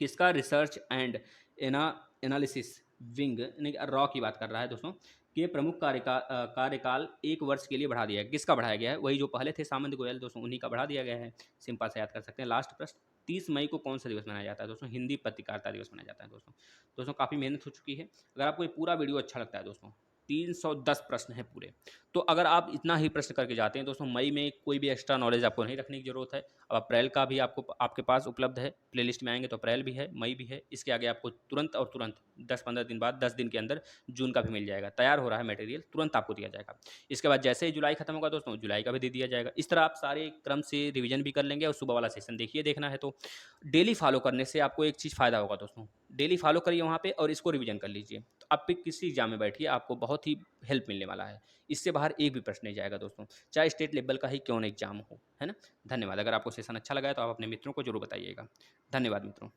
किसका रिसर्च एंड एनालिसिस विंग ने रॉ की बात कर रहा है दोस्तों, कि प्रमुख कार्यकाल 1 वर्ष के लिए बढ़ा दिया है? किसका बढ़ाया गया है? वही जो पहले थे सामंत गोयल दोस्तों, उन्हीं का बढ़ा दिया गया है। सिंपल से याद कर सकते हैं। लास्ट प्रश्न, 30 मई को कौन सा दिवस मनाया जाता है? दोस्तों हिंदी पत्रकारिता दिवस मनाया जाता है दोस्तों। दोस्तों काफ़ी मेहनत हो चुकी है। अगर आपको ये पूरा वीडियो अच्छा लगता है दोस्तों, 310 प्रश्न है पूरे। तो अगर आप इतना ही प्रश्न करके जाते हैं दोस्तों, मई में कोई भी एक्स्ट्रा नॉलेज आपको नहीं रखने की जरूरत है। अब अप्रैल का भी आपको आपके पास उपलब्ध है, प्लेलिस्ट में आएंगे तो अप्रैल भी है, मई भी है। इसके आगे आपको तुरंत और तुरंत 10-15 दिन बाद, 10 दिन के अंदर जून का भी मिल जाएगा। तैयार हो रहा है मटेरियल, तुरंत आपको दिया जाएगा। इसके बाद जैसे ही जुलाई खत्म होगा दोस्तों, जुलाई का भी दे दिया जाएगा। इस तरह आप सारे क्रम से रिवीजन भी कर लेंगे। और सुबह वाला सेशन देखिए, देखना है तो डेली फॉलो करने से आपको एक चीज़ फ़ायदा होगा दोस्तों। डेली फॉलो करिए वहाँ पे और इसको रिवीजन कर लीजिए, तो आप पे किसी एग्जाम में बैठिए, आपको बहुत ही हेल्प मिलने वाला है। इससे बाहर एक भी प्रश्न नहीं जाएगा दोस्तों, चाहे स्टेट लेवल का ही क्यों ना एग्जाम हो, है ना। धन्यवाद। अगर आपको सेशन अच्छा लगा है तो आप अपने मित्रों को जरूर बताइएगा। धन्यवाद मित्रों।